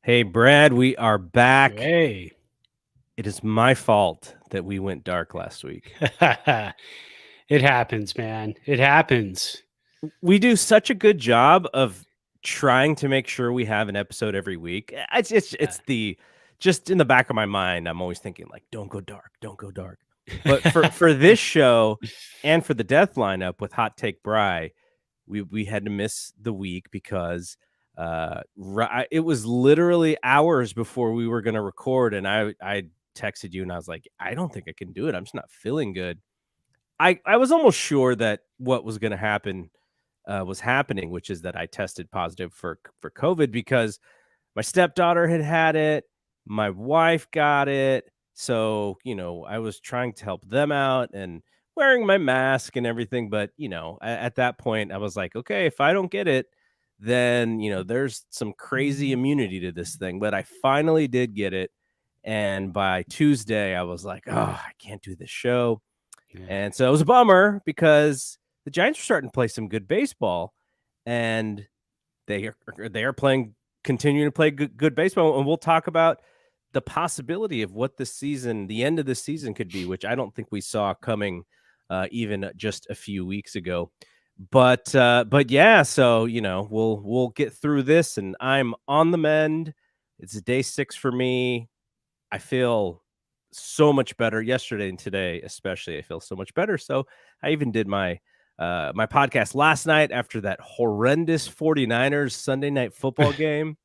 Hey, Brad, we are back. Hey. It is my fault that we went dark last week. It happens, man. It happens. We do such a good job of trying to make sure we have an episode every week. It's the just in the back of my mind, I'm always thinking like, don't go dark, don't go dark. But for this show and for the death lineup with Hot Take Bry, we had to miss the week because it was literally hours before we were going to record, and I texted you and I was like, I don't think I can do it. I'm just not feeling good. I was almost sure that what was going to happen was happening, which is that I tested positive for COVID because my stepdaughter had it, my wife got it, so I was trying to help them out and wearing my mask and everything. But at that point, I was like, okay, if I don't get it, then there's some crazy immunity to this thing. But I finally did get it, and by Tuesday, I was like, oh, I can't do this show. And so it was a bummer because the Giants are starting to play some good baseball, and they are continuing to play good baseball. And we'll talk about the possibility of what the end of the season could be, which I don't think we saw coming even just a few weeks ago. But yeah, so we'll get through this, and I'm on the mend. It's day 6 for me. I feel so much better yesterday and today, especially. I feel so much better. So I even did my podcast last night after that horrendous 49ers Sunday night football game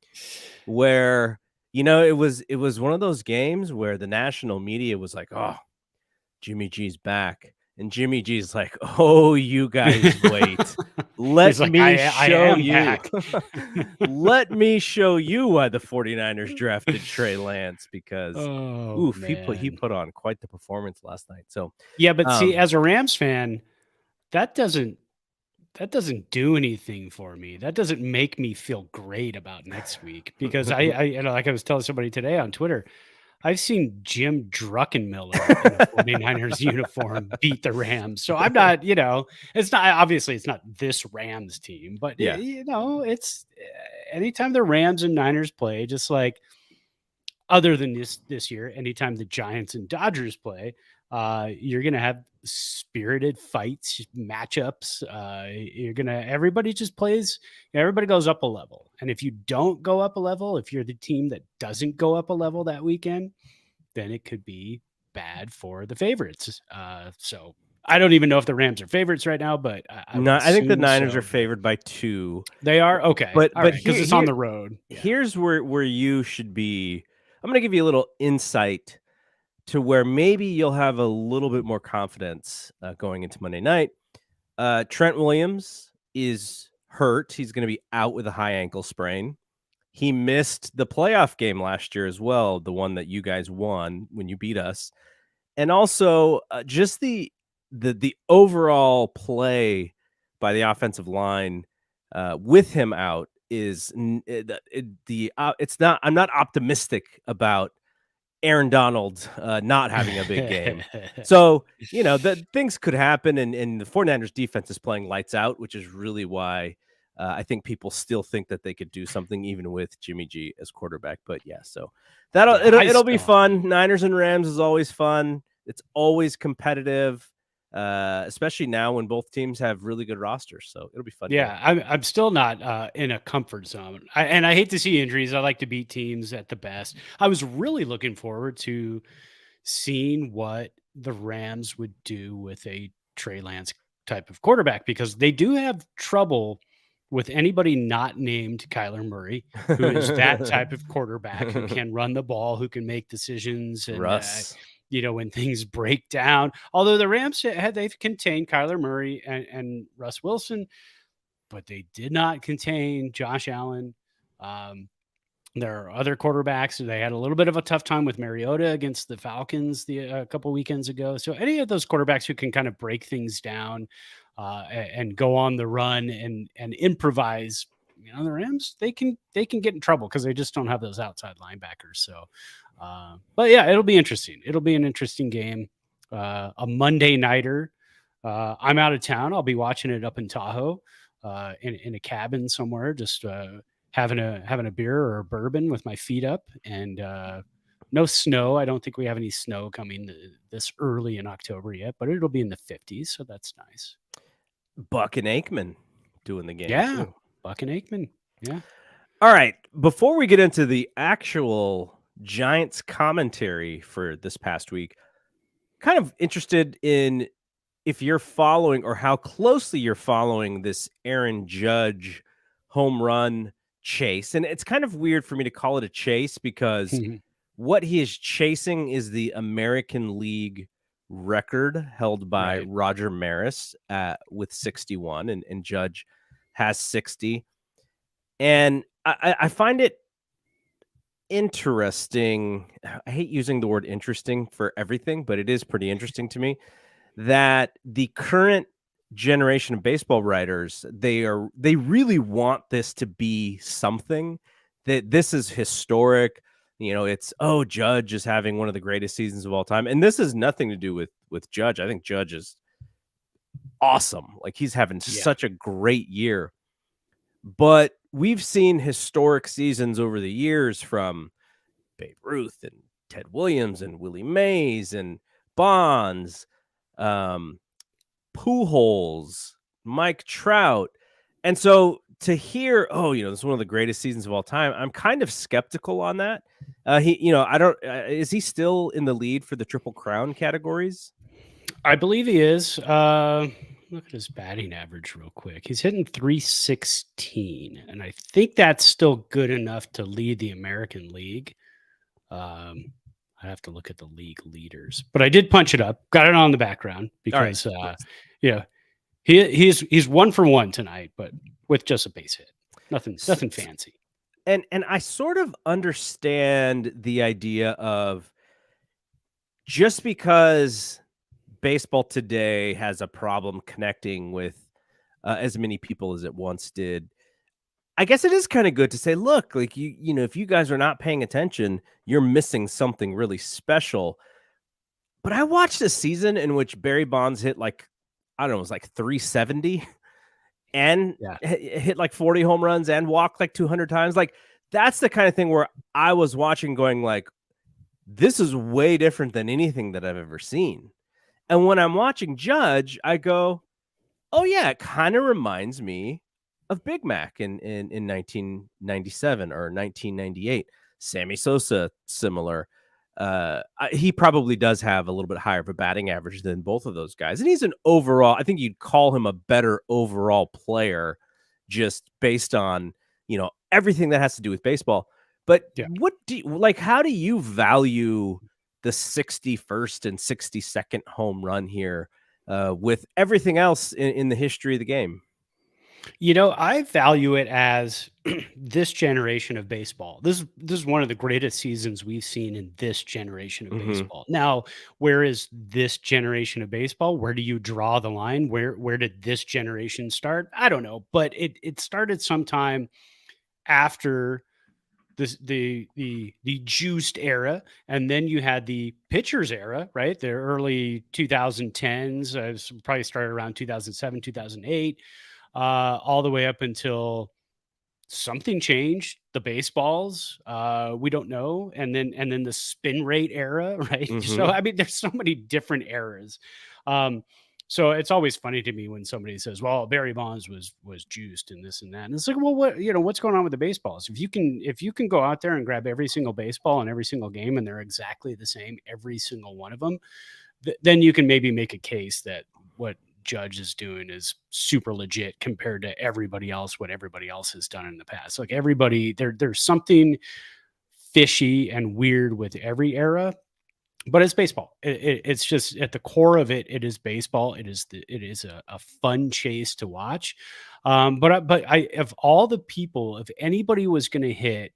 where it was one of those games where the national media was like, oh, Jimmy G's back. And Jimmy G's like, oh, you guys wait. Let me show you. Let me show you why the 49ers drafted Trey Lance, because he put on quite the performance last night. So yeah, but see, as a Rams fan, that doesn't do anything for me. That doesn't make me feel great about next week because I like I was telling somebody today on Twitter, I've seen Jim Druckenmiller in a 49ers uniform beat the Rams. So I'm not, it's not this Rams team, but yeah, it's anytime the Rams and Niners play, just like other than this year, anytime the Giants and Dodgers play, you're going to have spirited fights, matchups. Everybody just plays, everybody goes up a level. And if you don't go up a level, if you're the team that doesn't go up a level that weekend, then it could be bad for the favorites. So I don't even know if the Rams are favorites right now, but I think the Niners are favored by 2. They are? Okay. But because it's on the road. Here's where you should be. I'm going to give you a little insight to where maybe you'll have a little bit more confidence going into Monday night. Trent Williams is hurt. He's going to be out with a high ankle sprain. He missed the playoff game last year as well, the one that you guys won when you beat us. And also just the overall play by the offensive line with him out is it's not. I'm not optimistic about Aaron Donald not having a big game. So, the things could happen, and the 49ers defense is playing lights out, which is really why I think people still think that they could do something even with Jimmy G as quarterback. But yeah, so it'll be fun. Niners and Rams is always fun. It's always competitive, especially now when both teams have really good rosters. So it'll be fun. Yeah, I'm still not in a comfort zone. And I hate to see injuries. I like to beat teams at the best. I was really looking forward to seeing what the Rams would do with a Trey Lance type of quarterback, because they do have trouble with anybody not named Kyler Murray, who is that type of quarterback who can run the ball, who can make decisions, and when things break down. Although the Rams they've contained Kyler Murray and Russ Wilson, but they did not contain Josh Allen. There are other quarterbacks. They had a little bit of a tough time with Mariota against the Falcons a couple weekends ago. So any of those quarterbacks who can kind of break things down and go on the run and improvise, the Rams, they can get in trouble because they just don't have those outside linebackers. So, but yeah, it'll be interesting. It'll be an interesting game. A Monday nighter. I'm out of town. I'll be watching it up in Tahoe in a cabin somewhere, just having a beer or a bourbon with my feet up, and no snow. I don't think we have any snow coming this early in October yet, but it'll be in the 50s, so that's nice. Buck and Aikman doing the game Yeah, too. Buck and Aikman. Yeah. All right, before we get into the actual Giants commentary for this past week, kind of interested in if you're following or how closely you're following this Aaron Judge home run chase. And it's kind of weird for me to call it a chase because what he is chasing is the American League record held by Right. Roger Maris with 61, and Judge has 60. And I find it interesting. I hate using the word interesting for everything, but it is pretty interesting to me that the current generation of baseball writers, they really want this to be something, that this is historic. It's, oh, Judge is having one of the greatest seasons of all time. And this has nothing to do with Judge. I think Judge is awesome. Like, he's having such a great year. But we've seen historic seasons over the years from Babe Ruth and Ted Williams and Willie Mays and Bonds, Pujols, Mike Trout. And so to hear, oh, this is one of the greatest seasons of all time, I'm kind of skeptical on that. I don't, is he still in the lead for the Triple Crown categories? I believe he is. Look at his batting average real quick. He's hitting 316, and I think that's still good enough to lead the American League. I have to look at the league leaders, but I did punch it up. Got it on the background because, he's 1 for 1 tonight, but with just a base hit, nothing fancy. And I sort of understand the idea of, just because baseball today has a problem connecting with as many people as it once did, I guess it is kind of good to say, look, like, if you guys are not paying attention, you're missing something really special. But I watched a season in which Barry Bonds hit, like, I don't know, it was like 370 and hit like 40 home runs and walked like 200 times. Like, that's the kind of thing where I was watching going like, this is way different than anything that I've ever seen. And when I'm watching Judge, I go, oh yeah, it kind of reminds me of Big Mac in 1997 or 1998. Sammy Sosa, similar. He probably does have a little bit higher of a batting average than both of those guys. And he's an overall, I think you'd call him a better overall player, just based on, everything that has to do with baseball. But what do you, like, how do you value the 61st and 62nd home run here with everything else in the history of the game? I value it as this generation of baseball. This is one of the greatest seasons we've seen in this generation of baseball. Now, where is this generation of baseball? Where do you draw the line? Where did this generation start? I don't know, but it started sometime after the juiced era, and then you had the pitchers era, right? The early 2010s, probably started around 2007, 2008. All the way up until something changed. The baseballs, we don't know, and then the spin rate era, right? So I mean, there's so many different eras. So it's always funny to me when somebody says, "Well, Barry Bonds was juiced and this and that," and it's like, well, what's going on with the baseballs? If you can go out there and grab every single baseball in every single game, and they're exactly the same, every single one of them, then you can maybe make a case that what Judge is doing is super legit compared to everybody else, what everybody else has done in the past. Like, everybody, there's something fishy and weird with every era, but it's baseball. It's just at the core of it. It is baseball. It is a fun chase to watch. But of all the people, if anybody was going to hit,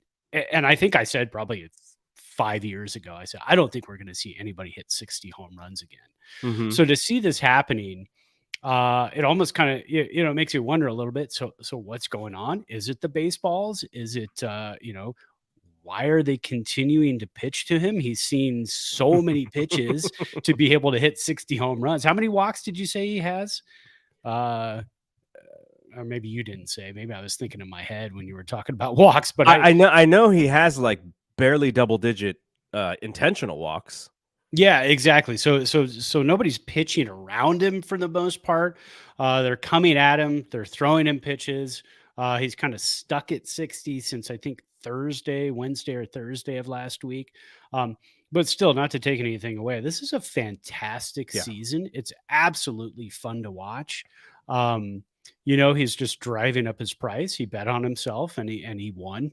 and I think I said probably 5 years ago, I said, I don't think we're going to see anybody hit 60 home runs again. So to see this happening, it almost kind of, makes you wonder a little bit. So what's going on? Is it the baseballs? Is it, why are they continuing to pitch to him? He's seen so many pitches to be able to hit 60 home runs. How many walks did you say he has? I or maybe you didn't say. Maybe I was thinking in my head when you were talking about walks. But I know he has like barely double digit intentional walks. Yeah, exactly. So nobody's pitching around him for the most part. They're coming at him. They're throwing him pitches. He's kind of stuck at 60 since I think Wednesday or Thursday of last week. But still, not to take anything away, this is a fantastic Yeah. season. It's absolutely fun to watch. He's just driving up his price. He bet on himself and he won.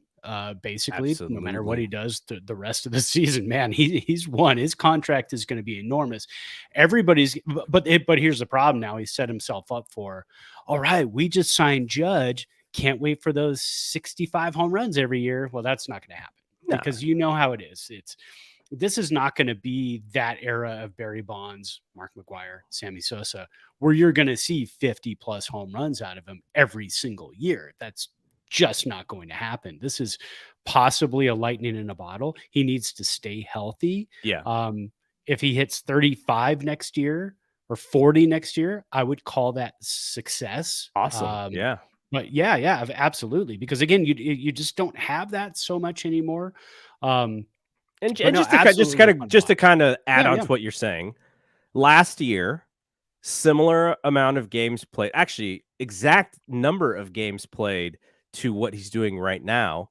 Basically, no matter what Absolutely. he does the rest of the season, man, he's won. His contract is going to be enormous. Everybody's, but here's the problem. Now he's set himself up for, all right, we just signed Judge. Can't wait for those 65 home runs every year. Well, that's not going to happen No. because you know how it is. This is not going to be that era of Barry Bonds, Mark McGwire, Sammy Sosa, where you're going to see 50 plus home runs out of him every single year. That's just not going to happen. This is possibly a lightning in a bottle. He needs to stay healthy. Yeah. If he hits 35 next year or 40 next year, I would call that success. Awesome. Yeah. But yeah, absolutely. Because again, you just don't have that so much anymore. And But no, just to kind of add on Yeah. to what you're saying, last year, similar amount of games played, actually exact number of games played to what he's doing right now.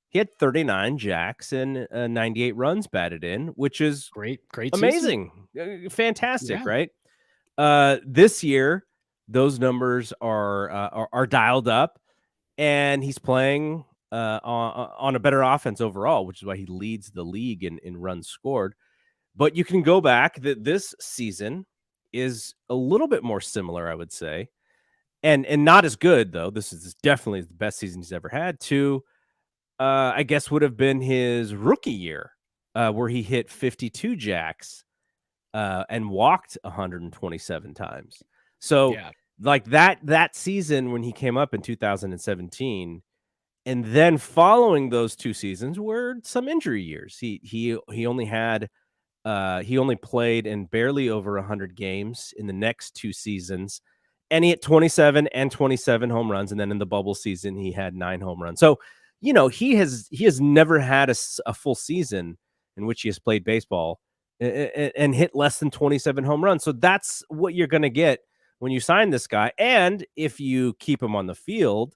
He had 39 jacks and 98 runs batted in, which is great amazing, fantastic, Yeah. right? This year, those numbers are dialed up, and he's playing on a better offense overall, which is why he leads the league in runs scored. But you can go back that this season is a little bit more similar, I would say, and not as good though. This is definitely the best season he's ever had. To I guess would have been his rookie year, where he hit 52 jacks and walked 127 times. So Yeah. like that season when he came up in 2017, and then following those two seasons were some injury years. He only had he only played in barely over 100 games in the next two seasons, and he hit 27 and 27 home runs. And then in the bubble season, he had 9 home runs. So, he has never had a full season in which he has played baseball and hit less than 27 home runs. So that's what you're going to get when you sign this guy. And if you keep him on the field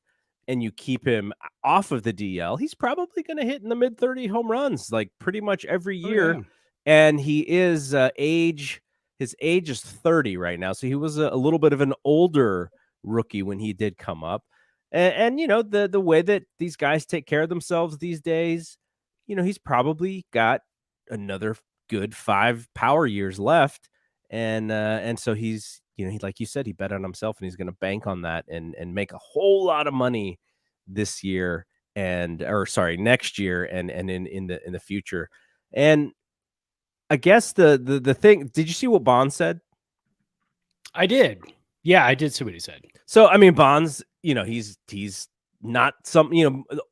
and you keep him off of the DL, he's probably going to hit in the mid 30 home runs like pretty much every year. Yeah. And he is his age is 30 right now. So he was a little bit of an older rookie when he did come up. And the way that these guys take care of themselves these days, he's probably got another good 5 power years left. And so he's, like you said, he bet on himself, and he's going to bank on that and make a whole lot of money this year next year and in the future. And I guess the thing, did you see what Bonds said? I did. Yeah, I did see what he said. So, I mean, Bonds, he's not some,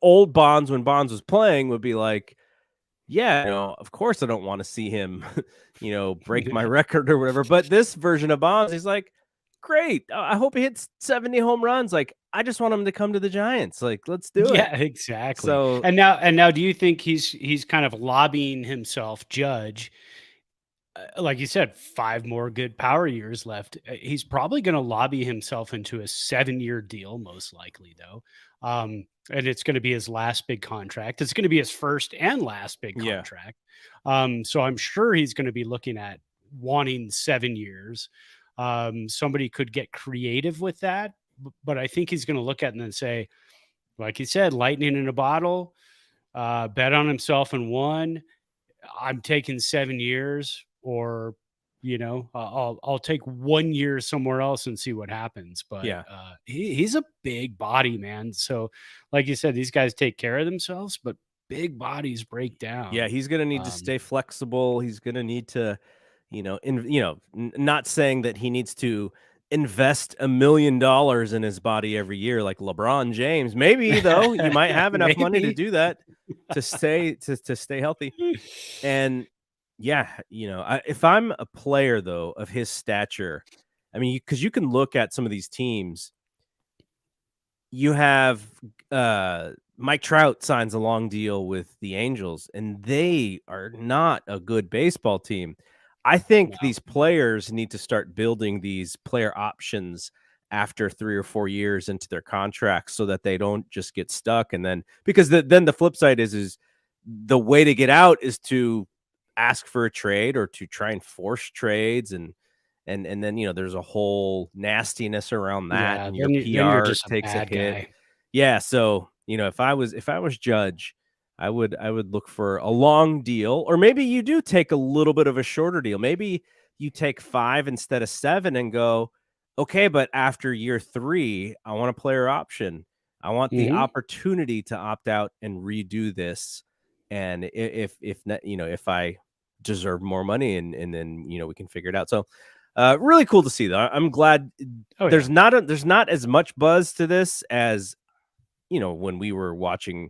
old Bonds when Bonds was playing would be like, yeah, of course I don't want to see him, break my record or whatever. But this version of Bonds, he's like, great. I hope he hits 70 home runs. Like, I just want him to come to the Giants. Like, let's do it. Yeah, exactly. So, and now, do you think he's kind of lobbying himself, Judge? Like you said, 5 more good power years left. He's probably going to lobby himself into a 7-year deal, most likely, though. And it's going to be his last big contract. It's going to be his first and last big contract. So I'm sure he's going to be looking at wanting 7 years. Somebody could get creative with that, but I think he's going to look at it and then say, like you said, lightning in a bottle, bet on himself and won. I'm taking 7 years, or I'll take 1 year somewhere else and see what happens. But he's a big body, man. So like you said, these guys take care of themselves, but big bodies break down. Yeah, he's gonna need to stay flexible. He's gonna need to, not saying that he needs to invest $1 million in his body every year like LeBron James. Maybe though, you might have enough money to do that to stay healthy. And yeah, if I'm a player though of his stature, I mean, because you can look at some of these teams you have Mike Trout signs a long deal with the Angels, and they are not a good baseball team. I think No. these players need to start building these player options after 3 or 4 years into their contracts so that they don't just get stuck. And then because then the flip side is the way to get out is to ask for a trade or to try and force trades and then there's a whole nastiness around that Yeah, and your then you're PR just a takes a bad hit. guy. Yeah, so, if I was Judge, I would look for a long deal, or maybe you do take a little bit of a shorter deal. Maybe you take 5 instead of 7 and go, "Okay, but after year 3, I want a player option. I want the Mhm. opportunity to opt out and redo this, and if not, if I deserve more money and then, we can figure it out." So, really cool to see, though. I'm glad Oh, yeah. there's not as much buzz to this as when we were watching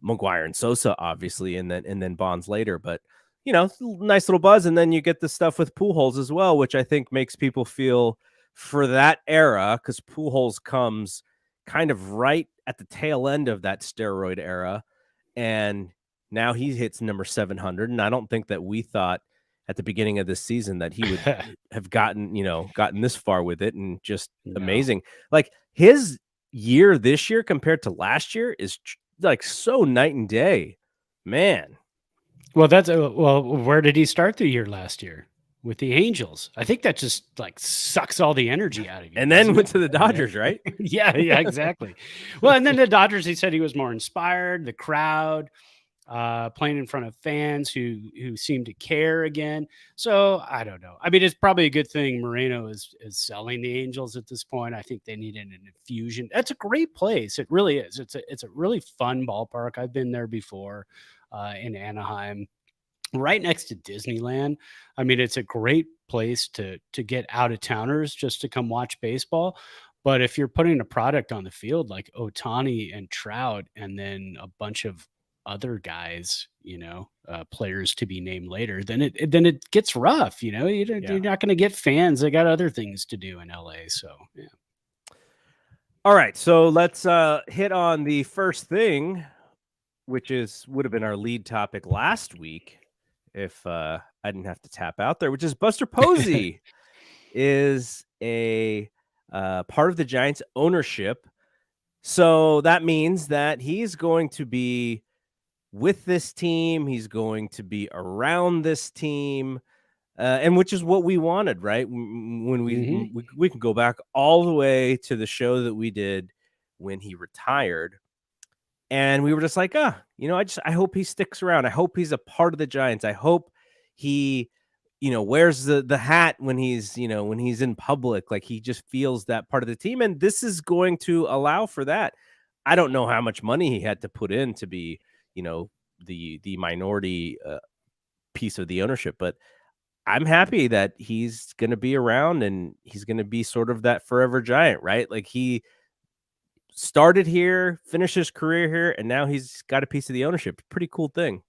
McGuire and Sosa, obviously, and then Bonds later. But nice little buzz, and then you get the stuff with Pujols as well, which I think makes people feel for that era because Pujols comes kind of right at the tail end of that steroid era, and now he hits number 700, and I don't think that we thought at the beginning of this season that he would have gotten this far with it, and just No. amazing. Like his year this year compared to last year is like so night and day, man. Well, where did he start the year last year? With the Angels. I think that just, like, sucks all the energy out of you, And then doesn't went it? to the Dodgers, right? Yeah, yeah, exactly. Well, and then the Dodgers, he said he was more inspired, the crowd, playing in front of fans who seem to care again. So I don't know. I mean, it's probably a good thing Moreno is selling the Angels at this point. I think they needed an infusion. That's a great place. It really is. It's a really fun ballpark. I've been there before in Anaheim, right next to Disneyland. I mean, it's a great place to get out of towners just to come watch baseball. But if you're putting a product on the field like Otani and Trout, and then a bunch of other guys, players to be named later, then it gets rough. Yeah. You're not going to get fans. They got other things to do in LA. So yeah. All right, so let's hit on the first thing, which would have been our lead topic last week if I didn't have to tap out there, which is Buster Posey is a part of the Giants ownership. So that means that he's going to be with this team. He's going to be around this team, and which is what we wanted, right? When Hmm. we can go back all the way to the show that we did when he retired, and we were just like, I hope he sticks around. I hope he's a part of the Giants. I hope he, wears the hat when he's in public. Like he just feels that part of the team. And this is going to allow for that. I don't know how much money he had to put in to be, the minority piece of the ownership, but I'm happy that he's going to be around and he's going to be sort of that forever Giant, right? Like he started here, finished his career here, and now he's got a piece of the ownership. Pretty cool thing.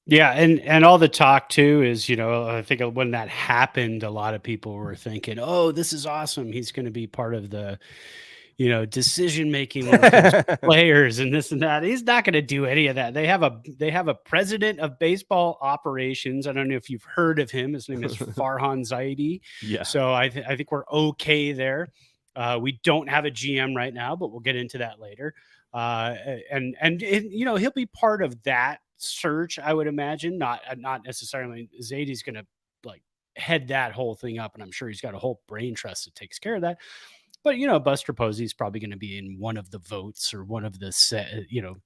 Yeah, and all the talk too is, I think when that happened, a lot of people were thinking, "Oh, this is awesome. He's going to be part of the, decision making when it comes to players and this and that." He's not going to do any of that. They have a president of baseball operations. I don't know if you've heard of him. His name is Farhan Zaidi. Yeah. So I think we're okay there. We don't have a GM right now, but we'll get into that later. And he'll be part of that search, I would imagine. Not necessarily Zadie's going to like head that whole thing up, and I'm sure he's got a whole brain trust that takes care of that. But Buster Posey is probably going to be in one of the votes or one of the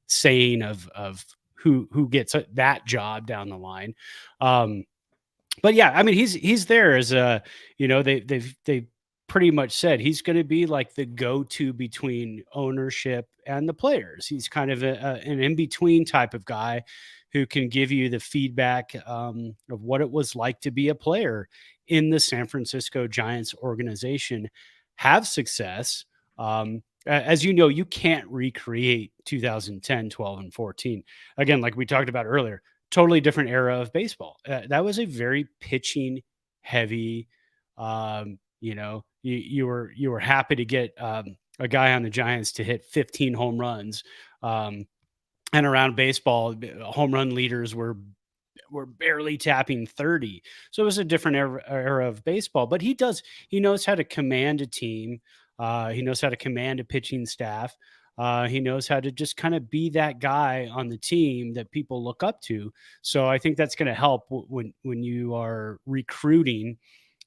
saying of who gets that job down the line. But yeah, I mean, he's there as a, they've pretty much said he's going to be like the go-to between ownership and the players. He's kind of an in-between type of guy who can give you the feedback of what it was like to be a player in the San Francisco Giants organization, have success. As you know, you can't recreate 2010, 12, and 14. Again, like we talked about earlier, totally different era of baseball. That was a very pitching heavy. You were happy to get a guy on the Giants to hit 15 home runs. And around baseball, home run leaders were barely tapping 30. So it was a different era of baseball. But he knows how to command a team. He knows how to command a pitching staff. He knows how to just kind of be that guy on the team that people look up to. So I think that's going to help when you are recruiting,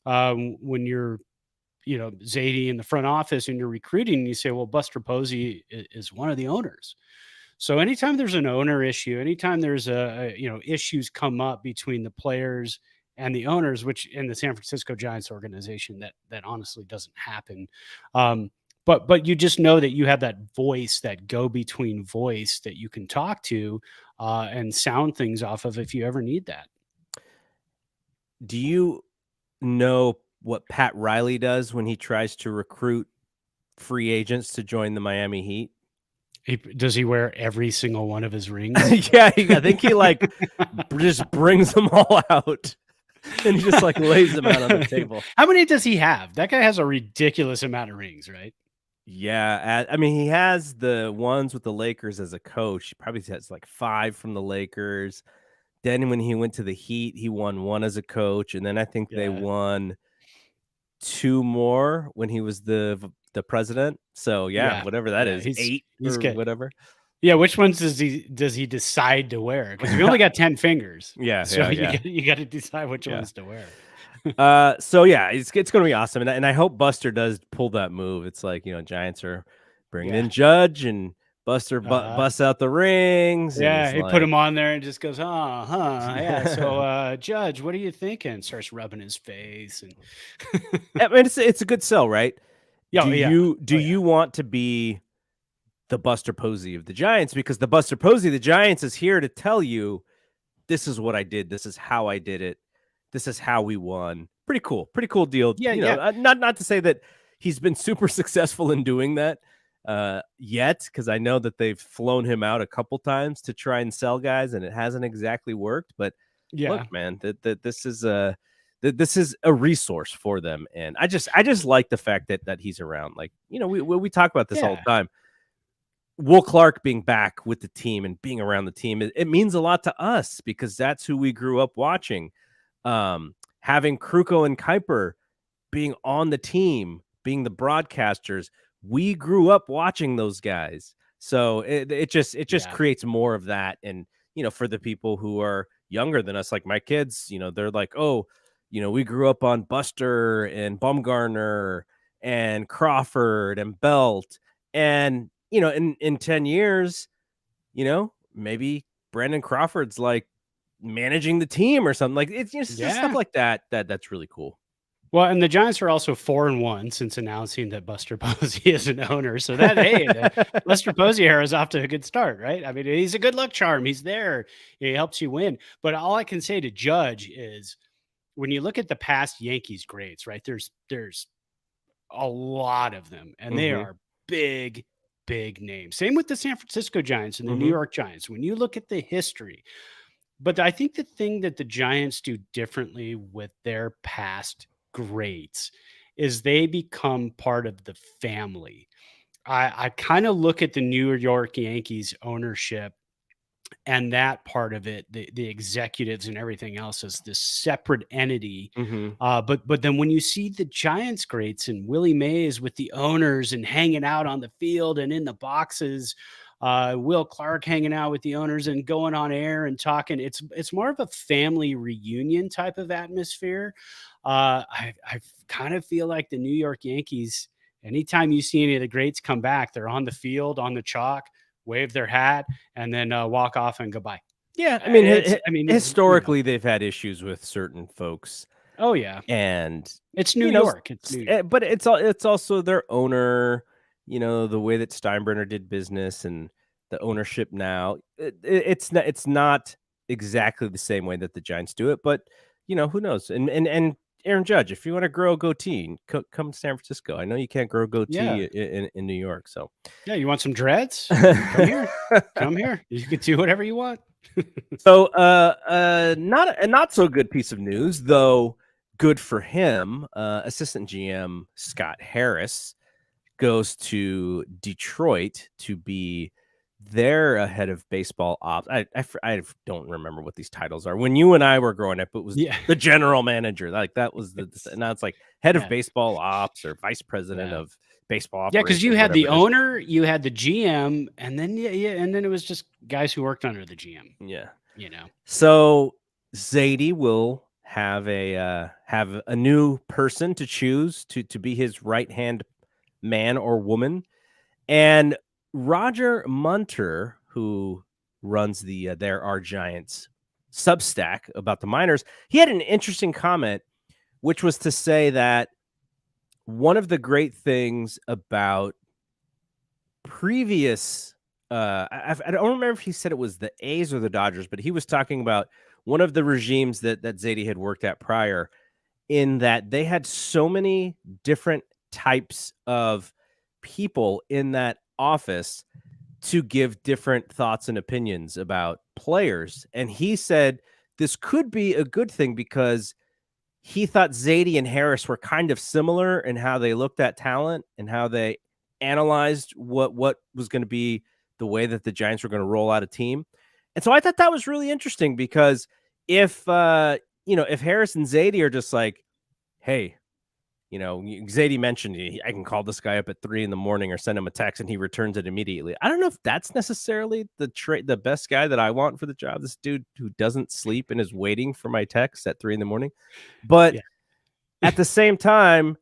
when you're Zadie in the front office and you're recruiting, and you say, well, Buster Posey is one of the owners. So anytime there's an owner issue, anytime there's issues come up between the players and the owners, which in the San Francisco Giants organization, that honestly doesn't happen. But you just know that you have that voice, that go-between voice that you can talk to and sound things off of if you ever need that. Do you know what Pat Riley does when he tries to recruit free agents to join the Miami Heat? Does he wear every single one of his rings? Yeah, I think he just brings them all out and he just lays them out on the table. How many does he have? That guy has a ridiculous amount of rings, right? Yeah, I mean, he has the ones with the Lakers as a coach. He probably has 5 from the Lakers. Then when he went to the Heat, he won 1 as a coach, and then I think they won 2 more when he was the president. So whatever that is, 8 or whatever. Yeah, which ones does he decide to wear? Because we only got 10 fingers. Yeah, so you got to decide which ones to wear. So it's going to be awesome, and I hope Buster does pull that move. It's Giants are bringing in Judge, and Buster busts out the rings. Yeah, he put him on there and just goes, yeah. So Judge, what are you thinking? Starts rubbing his face, and I mean, it's a good sell, right? Do you want to be the Buster Posey of the Giants? Because the Buster Posey of the Giants is here to tell you, this is what I did, this is how I did it, this is how we won. Pretty cool deal. Not to say that he's been super successful in doing that yet, because I know that they've flown him out a couple times to try and sell guys, and it hasn't exactly worked. But look, man, that this is a resource for them, and I just like the fact that he's around. We talk about this all the time. Will Clark being back with the team and being around the team, it means a lot to us because that's who we grew up watching. Having Kruko and Kuiper being on the team, being the broadcasters, we grew up watching those guys. So it just creates more of that. And, for the people who are younger than us, like my kids, they're like, oh, we grew up on Buster and Bumgarner and Crawford and Belt. And, in 10 years, maybe Brandon Crawford's managing the team or something. It's just stuff like that. That's really cool. Well, and the Giants are also 4-1 since announcing that Buster Posey is an owner. So the Buster Posey era is off to a good start, right? I mean, he's a good luck charm. He's there. He helps you win. But all I can say to Judge is, when you look at the past Yankees greats, right? There's a lot of them, and they are big names. Same with the San Francisco Giants and the New York Giants. When you look at the history, but I think the thing that the Giants do differently with their past greats is they become part of the family. I kind of look at the New York Yankees ownership and that part of it, the executives and everything else, as this separate entity. But then when you see the Giants greats and Willie Mays with the owners and hanging out on the field and in the boxes, Will Clark hanging out with the owners and going on air and talking, it's more of a family reunion type of atmosphere. I kind of feel like the New York Yankees, anytime you see any of the greats come back, they're on the field, on the chalk, wave their hat, and then walk off and goodbye. Yeah, I mean, historically, they've had issues with certain folks. Oh yeah, and it's New York. It's New York. But it's also their owner. The way that Steinbrenner did business and the ownership now. It's not exactly the same way that the Giants do it, but who knows? And Aaron Judge, if you want to grow a goatee, come to San Francisco. I know you can't grow a goatee in New York. So yeah, you want some dreads? Come here. You can do whatever you want. So not so good piece of news, though good for him. Assistant GM Scott Harris goes to Detroit to be their head of baseball ops. I don't remember what these titles are. When you and I were growing up, it was Yeah. the general manager. Like that was now it's like head of Yeah. baseball ops or vice president Yeah. of baseball Yeah, because you operations, had the whatever it is. owner, you had the GM, and then and then it was just guys who worked under the GM. Yeah. You know. So Zadie will have a new person to choose to be his right hand man or woman, and Roger Munter, who runs the There Are Giants Substack about the minors, he had an interesting comment, which was to say that one of the great things about previous I don't remember if he said it was the A's or the Dodgers, but he was talking about one of the regimes that Zadie had worked at prior, in that they had so many different types of people in that office to give different thoughts and opinions about players. And he said this could be a good thing because he thought Zadie and Harris were kind of similar in how they looked at talent and how they analyzed what was going to be the way that the Giants were going to roll out a team. And so I thought that was really interesting because if if Harris and Zadie are just like, hey, Zadie mentioned I can call this guy up at 3 a.m. or send him a text and he returns it immediately. I don't know if that's necessarily the best guy that I want for the job. This dude who doesn't sleep and is waiting for my text at 3 a.m. But Yeah. at the same time,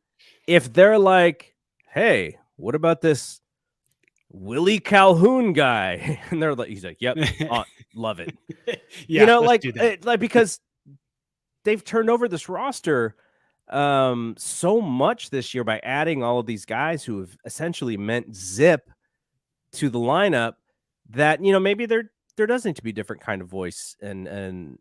if they're like, hey, what about this Willie Calhoun guy? And they're like, he's like, yep, love it. Yeah, let's do that. Because they've turned over this roster so much this year by adding all of these guys who have essentially meant zip to the lineup that maybe there does need to be a different kind of voice, and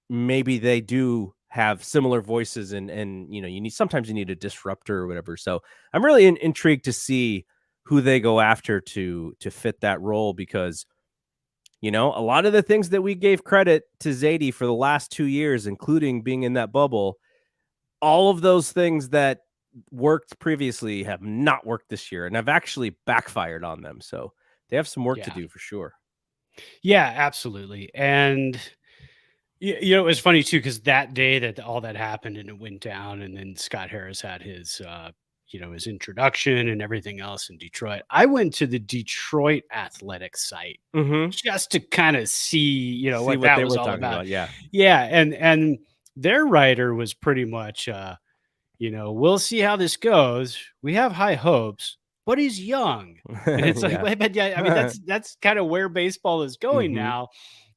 maybe they do have similar voices, and sometimes you need a disruptor or whatever. So I'm really intrigued to see who they go after to fit that role, because a lot of the things that we gave credit to Zadie for the last 2 years, including being in that bubble, all of those things that worked previously have not worked this year and have actually backfired on them. So they have some work to do for sure. Yeah, absolutely. And it was funny too, because that day that all that happened and it went down, and then Scott Harris had his his introduction and everything else in Detroit. I went to the Detroit athletic site just to kind of see, what that was all about. Yeah. Yeah. And their writer was pretty much we'll see how this goes. We have high hopes, but he's young. And it's like, Yeah. but yeah, I mean, that's kind of where baseball is going now.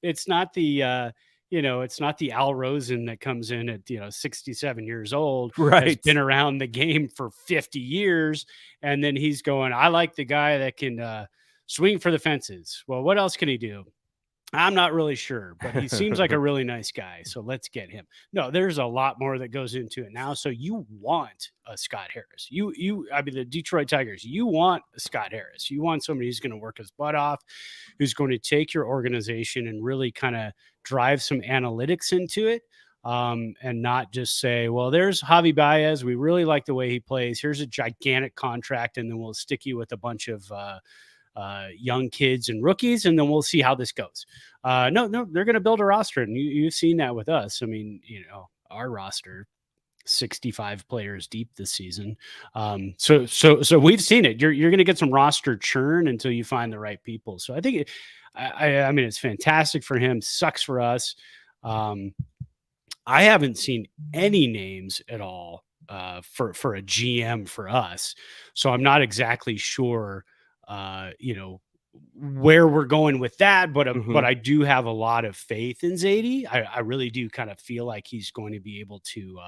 It's not the it's not the Al Rosen that comes in at 67 years old, has Right. been around the game for 50 years, and then he's going, I like the guy that can swing for the fences. Well, what else can he do? I'm not really sure, but he seems like a really nice guy. So let's get him. No, there's a lot more that goes into it now. So you want a Scott Harris. I mean, the Detroit Tigers, you want a Scott Harris. You want somebody who's going to work his butt off, who's going to take your organization and really kind of drive some analytics into it. And not just say, well, there's Javi Baez. We really like the way he plays. Here's a gigantic contract, and then we'll stick you with a bunch of young kids and rookies, and then we'll see how this goes. No, they're going to build a roster, and you've seen that with us. I mean, our roster, 65 players deep this season. So we've seen it. You're going to get some roster churn until you find the right people. So I think, I mean, it's fantastic for him. Sucks for us. I haven't seen any names at all for a GM for us, so I'm not exactly sure where we're going with that, but I do have a lot of faith in Zadie. I really do kind of feel like he's going to be able to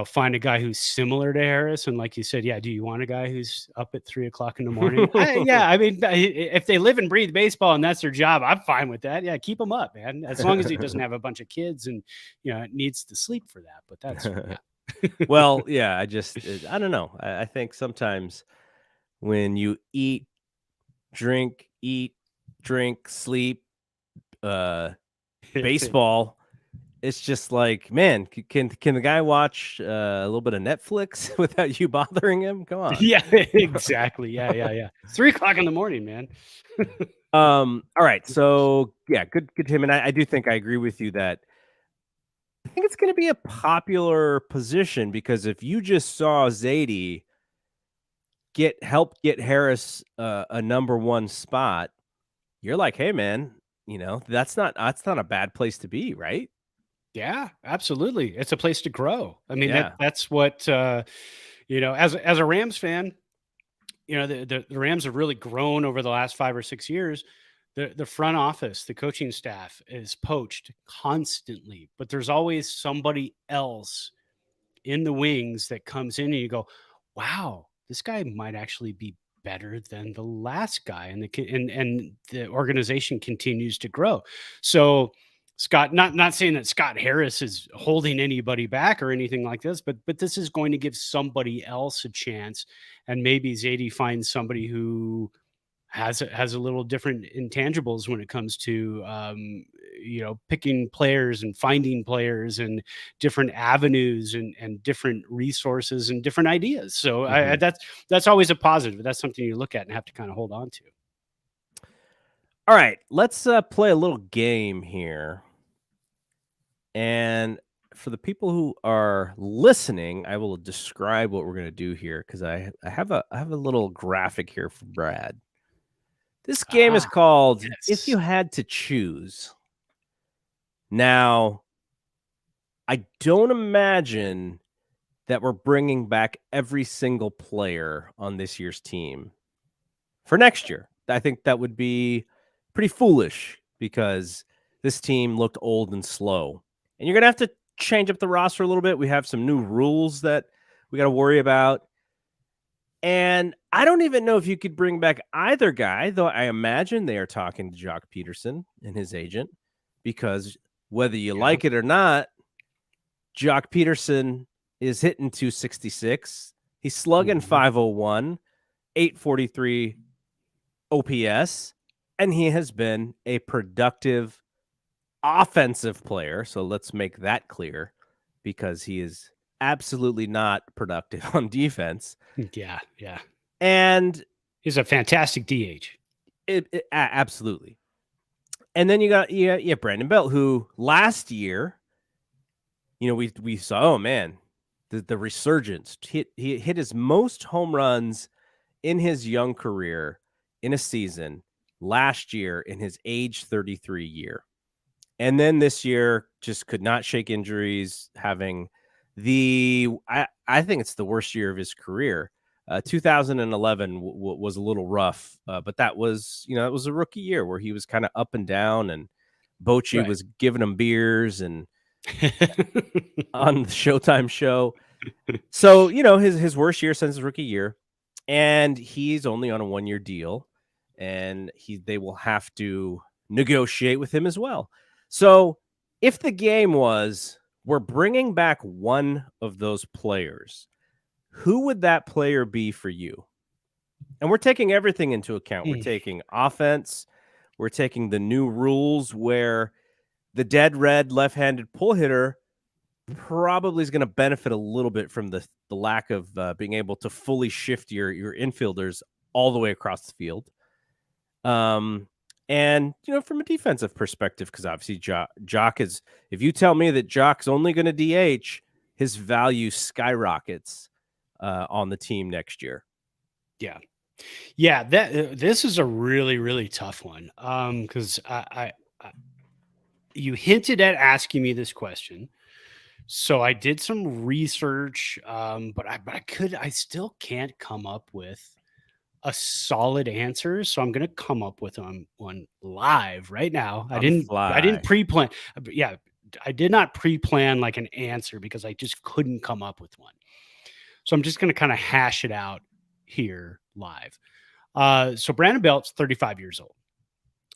find a guy who's similar to Harris. And like you said, yeah, do you want a guy who's up at 3 o'clock in the morning? Yeah, I mean, if they live and breathe baseball and that's their job, I'm fine with that. Yeah, keep him up, man, as long as he doesn't have a bunch of kids and needs to sleep for that. But that's Well, yeah, I don't know. I think sometimes when you eat, drink, sleep, baseball, it's just like, man, can the guy watch a little bit of Netflix without you bothering him? Come on. Yeah, exactly. Yeah. 3 o'clock in the morning, man. All right. So yeah, good him. And I do think I agree with you that I think it's going to be a popular position because if you just saw Zadie get Harris a number one spot, you're like, hey man, that's not a bad place to be, right? Yeah, absolutely. It's a place to grow. I mean, Yeah. that's what as a Rams fan, the Rams have really grown over the last 5 or 6 years. The front office, the coaching staff is poached constantly, but there's always somebody else in the wings that comes in and you go, wow, this guy might actually be better than the last guy, and the organization continues to grow. So Scott, not saying that Scott Harris is holding anybody back or anything like this, but this is going to give somebody else a chance, and maybe Zadie finds somebody who has a little different intangibles when it comes to picking players and finding players and different avenues and different resources and different ideas. So that's always a positive. That's something you look at and have to kind of hold on to. All right, let's play a little game here. And for the people who are listening, I will describe what we're going to do here because I have a little graphic here for Brad. This game is called If You Had to Choose. Now, I don't imagine that we're bringing back every single player on this year's team for next year. I think that would be pretty foolish because this team looked old and slow. And you're going to have to change up the roster a little bit. We have some new rules that we got to worry about. And I don't even know if you could bring back either guy, though I imagine they are talking to Jock Peterson and his agent, because whether you like it or not, Jock Peterson is hitting 266. He's slugging 501, 843 OPS, and he has been a productive offensive player. So let's make that clear because he is absolutely not productive on defense. Yeah. And he's a fantastic DH. Absolutely. And then you got Brandon Belt, who last year, we saw, oh man, the resurgence. He hit his most home runs in his young career in a season last year in his age 33 year. And then this year just could not shake injuries, having I think it's the worst year of his career. 2011 was a little rough, but that was, it was a rookie year where he was kind of up and down, and Bochy was giving him beers and on the Showtime show. So, his worst year since his rookie year, and he's only on a 1-year deal, and they will have to negotiate with him as well. So if the game was, we're bringing back one of those players, who would that player be for you? And we're taking everything into account. We're taking offense. We're taking the new rules where the dead red left-handed pull hitter probably is going to benefit a little bit from the lack of being able to fully shift your infielders all the way across the field. And, from a defensive perspective, because obviously Jock is, if you tell me that Jock's only going to DH, his value skyrockets on the team next year. Yeah. This is a really, really tough one. Because you hinted at asking me this question. So I did some research, but I still can't come up with a solid answer. So I'm going to come up with one live right now. I didn't pre-plan. Yeah. I did not pre-plan like an answer because I just couldn't come up with one. So I'm just going to kind of hash it out here live. So Brandon Belt's 35 years old.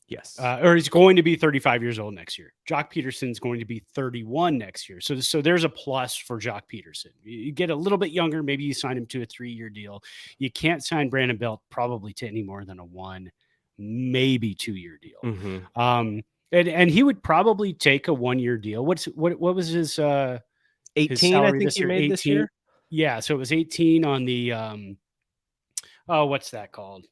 Yes. Or he's going to be 35 years old next year. Jock Peterson's going to be 31 next year. So there's a plus for Jock Peterson. You get a little bit younger. Maybe you sign him to a 3-year deal. You can't sign Brandon Belt probably to any more than a 1, maybe 2-year deal. And he would probably take a 1-year deal. What was his 18, I salary think this he year? made this 18. year. Yeah, so it was 18 on the oh, what's that called?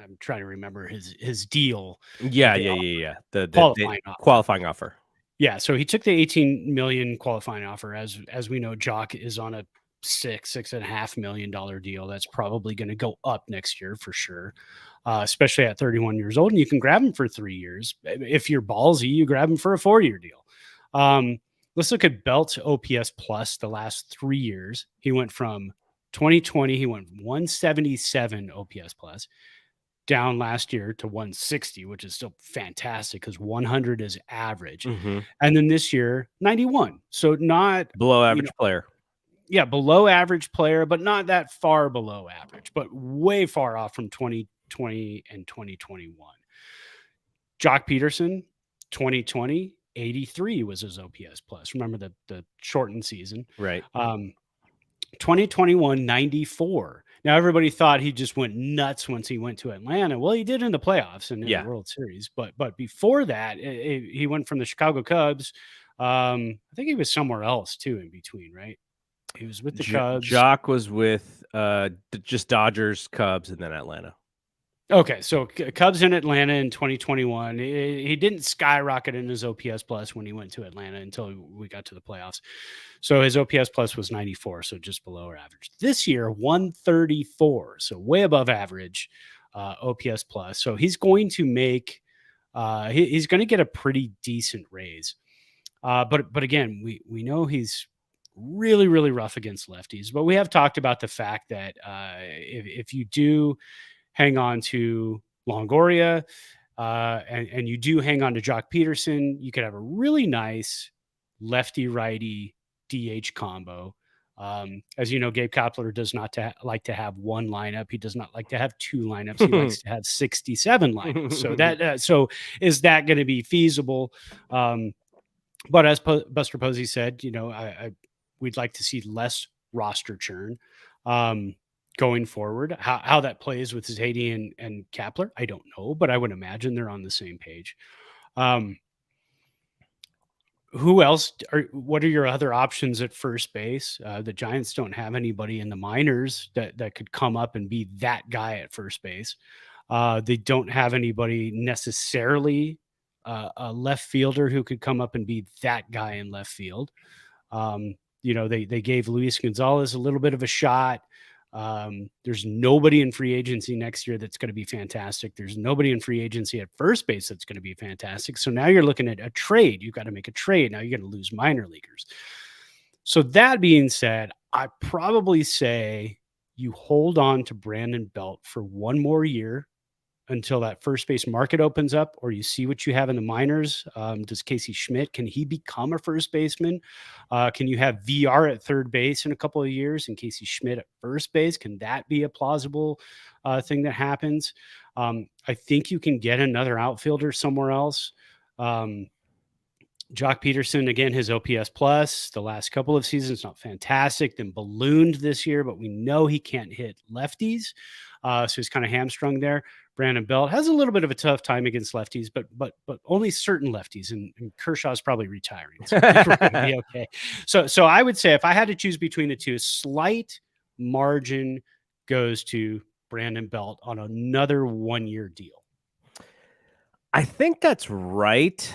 I'm trying to remember his deal that Yeah, they yeah, offered, yeah, yeah. The qualifying offer. qualifying offer. Yeah, so he took the 18 million qualifying offer. As we know, Jock is on a $6.5 million deal. That's probably going to go up next year for sure, especially at 31 years old. And you can grab him for 3 years. If you're ballsy, you grab him for a 4-year deal. Let's look at Belt's OPS plus the last 3 years. He went from 2020, he went 177 OPS plus, down last year to 160, which is still fantastic because 100 is average. Mm-hmm. And then this year, 91. So not Below average player. Yeah, below average player, but not that far below average, but way far off from 2020 and 2021. Jock Peterson, 2020, 83 was his OPS plus. Remember the shortened season. Right. 2021, 94. Now, everybody thought he just went nuts once he went to Atlanta. Well, he did in the playoffs and in the World Series. But before that, he went from the Chicago Cubs. I think he was somewhere else, too, in between, right? He was with the Cubs. Jock was with just Dodgers, Cubs, and then Atlanta. Okay, so Cubs in Atlanta in 2021. He didn't skyrocket in his OPS plus when he went to Atlanta until we got to the playoffs. So his OPS plus was 94, so just below average. This year, 134, so way above average OPS plus. So he's going to make he's going to get a pretty decent raise. But again, we know he's really, really rough against lefties. But we have talked about the fact that if you do hang on to Longoria and you do hang on to Jock Peterson, you could have a really nice lefty-righty DH combo. As you know, Gabe Kapler does not like to have one lineup. He does not like to have two lineups. He likes to have 67 lineups. So so is that going to be feasible? But as Buster Posey said, we'd like to see less roster churn going forward. How that plays with Zadie and Kapler, I don't know, but I would imagine they're on the same page. Who else? What are your other options at first base? The Giants don't have anybody in the minors that could come up and be that guy at first base. They don't have anybody necessarily a left fielder who could come up and be that guy in left field. They gave Luis Gonzalez a little bit of a shot. There's nobody in free agency next year that's going to be fantastic. There's nobody in free agency at first base that's going to be fantastic. So now you're looking at a trade. You've got to make a trade. Now you're going to lose minor leaguers. So that being said, I probably say you hold on to Brandon Belt for one more year until that first base market opens up, or you see what you have in the minors. Does Casey Schmidt, can he become a first baseman? Can you have VR at third base in a couple of years and Casey Schmidt at first base? Can that be a plausible thing that happens? I think you can get another outfielder somewhere else. Jock Peterson, again, his OPS plus the last couple of seasons, not fantastic, then ballooned this year, but we know he can't hit lefties. So he's kind of hamstrung there. Brandon Belt has a little bit of a tough time against lefties, but only certain lefties, and Kershaw's probably retiring. So I think we're going to be okay. So I would say if I had to choose between the two, slight margin goes to Brandon Belt on another 1-year deal. I think that's right.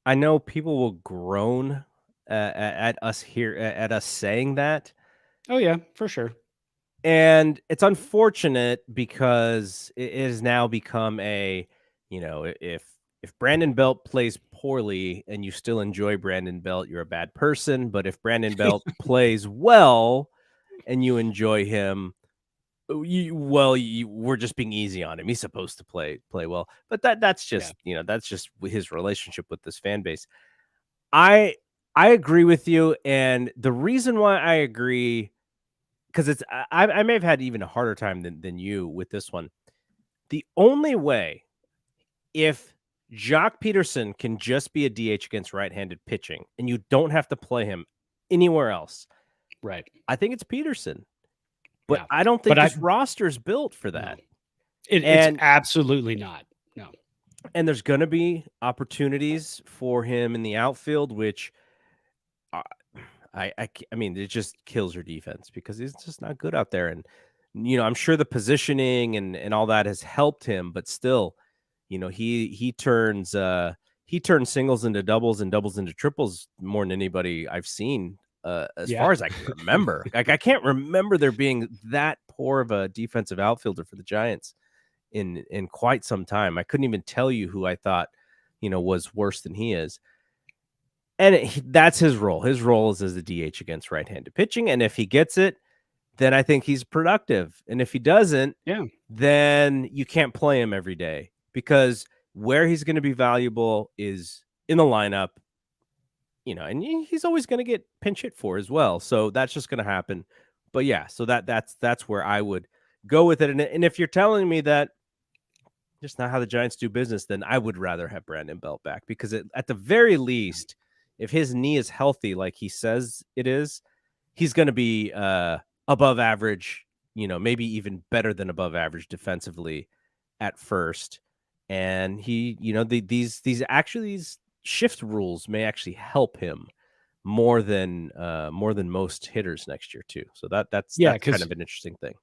I know people will groan at us saying that. Oh yeah, for sure. And it's unfortunate because it has now become if Brandon Belt plays poorly and you still enjoy Brandon Belt, you're a bad person. But if Brandon Belt plays well and you enjoy him, we're just being easy on him. He's supposed to play well. But that's just that's just his relationship with this fan base. I agree with you, and the reason why I agree, because I may have had even a harder time than you with this one. The only way, if Jock Peterson can just be a DH against right-handed pitching and you don't have to play him anywhere else, right? I think it's Peterson. But I don't think this roster's built for that. It's absolutely not. No. And there's going to be opportunities for him in the outfield, which uh, I mean, it just kills your defense because he's just not good out there. And, I'm sure the positioning and all that has helped him, but still, he turns singles into doubles and doubles into triples more than anybody I've seen, as Yeah. far as I can remember. Like, I can't remember there being that poor of a defensive outfielder for the Giants in quite some time. I couldn't even tell you who I thought, was worse than he is. And that's his role. His role is as a DH against right-handed pitching. And if he gets it, then I think he's productive. And if he doesn't, Yeah. then you can't play him every day, because where he's going to be valuable is in the lineup, and he's always going to get pinch hit for as well. So that's just going to happen. But yeah, so that's where I would go with it. And if you're telling me that just not how the Giants do business, then I would rather have Brandon Belt back, because at the very least, if his knee is healthy, like he says it is, he's going to be above average, maybe even better than above average defensively at first. And he, these shift rules may actually help him more than most hitters next year too. So that's kind of an interesting thing.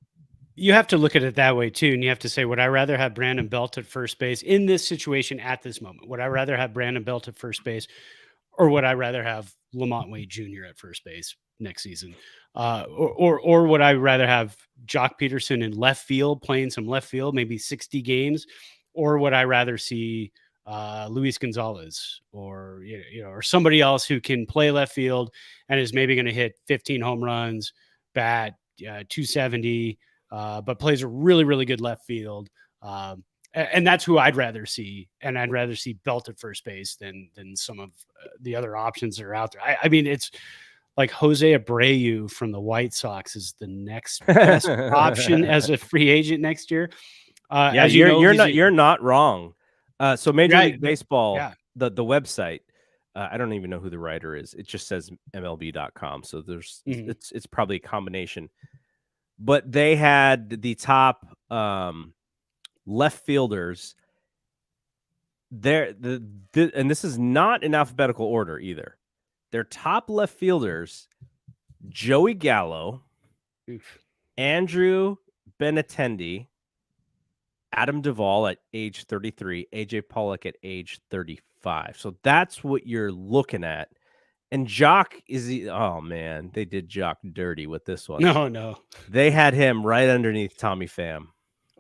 You have to look at it that way too. And you have to say, would I rather have Brandon Belt at first base in this situation at this moment? Would I rather have Brandon Belt at first base, or would I rather have Lamont Wade Jr. at first base next season? Or would I rather have Jock Peterson in left field, playing some left field, maybe 60 games? Or would I rather see Luis Gonzalez or or somebody else who can play left field and is maybe going to hit 15 home runs, bat 270, but plays a really, really good left field. And that's who I'd rather see. And I'd rather see Belt at first base than some of the other options that are out there. I mean, it's like Jose Abreu from the White Sox is the next best option as a free agent next year. Yeah, you're not wrong. So Major League Baseball, yeah. the website, I don't even know who the writer is. It just says MLB.com. So it's probably a combination. But they had the top left fielders there. And this is not in alphabetical order either. Their top left fielders: Joey Gallo, Andrew Benintendi, Adam Duvall at age 33, AJ Pollock at age 35. So that's what you're looking at. And Jock oh man, they did Jock dirty with this one. No. They had him right underneath Tommy Pham.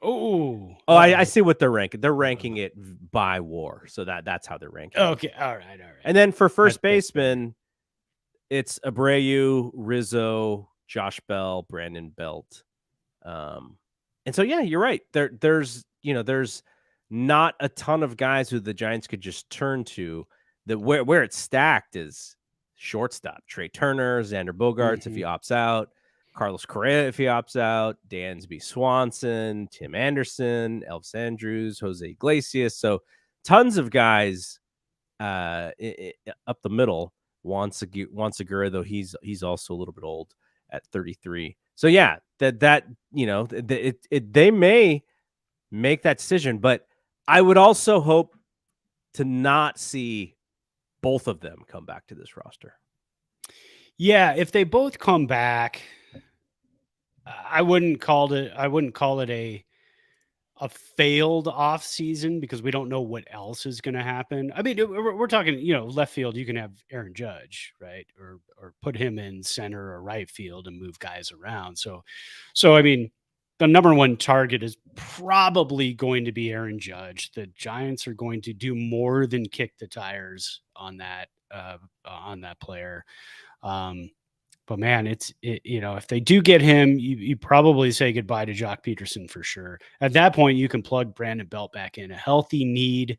Oh, I see what they're ranking. They're ranking it by WAR. So that's how they're ranking. Okay. All right. And then for first baseman, it's Abreu, Rizzo, Josh Bell, Brandon Belt. And so, yeah, you're right. There's not a ton of guys who the Giants could just turn to. That where it's stacked is shortstop: Trey Turner, Xander Bogaerts if he opts out, Carlos Correa if he opts out, Dansby Swanson, Tim Anderson, Elvis Andrews, Jose Iglesias. So tons of guys up the middle. Juan Segura, though he's also a little bit old at 33. So yeah, they may make that decision, but I would also hope to not see both of them come back to this roster. Yeah, if they both come back, I wouldn't call it a failed off season, because we don't know what else is going to happen. I mean, we're talking, left field, you can have Aaron Judge, right? Or put him in center or right field and move guys around. So I mean, the number one target is probably going to be Aaron Judge. The Giants are going to do more than kick the tires on that player. But man, if they do get him, you probably say goodbye to Jock Peterson for sure. At that point, you can plug Brandon Belt back in. A healthy need.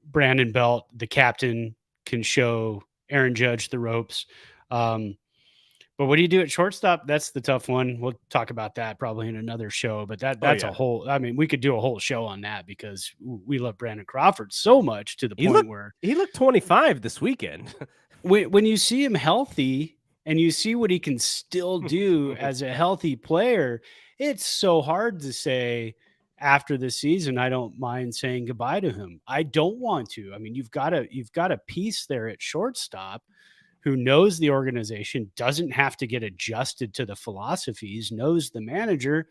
Brandon Belt, the captain, can show Aaron Judge the ropes. But what do you do at shortstop? That's the tough one. We'll talk about that probably in another show. But that's a whole. I mean, we could do a whole show on that, because we love Brandon Crawford so much to the point where he looked 25 this weekend. when you see him healthy, and you see what he can still do as a healthy player, it's so hard to say after this season, I don't mind saying goodbye to him. I don't want to. I mean, you've got a piece there at shortstop who knows the organization, doesn't have to get adjusted to the philosophies, knows the manager.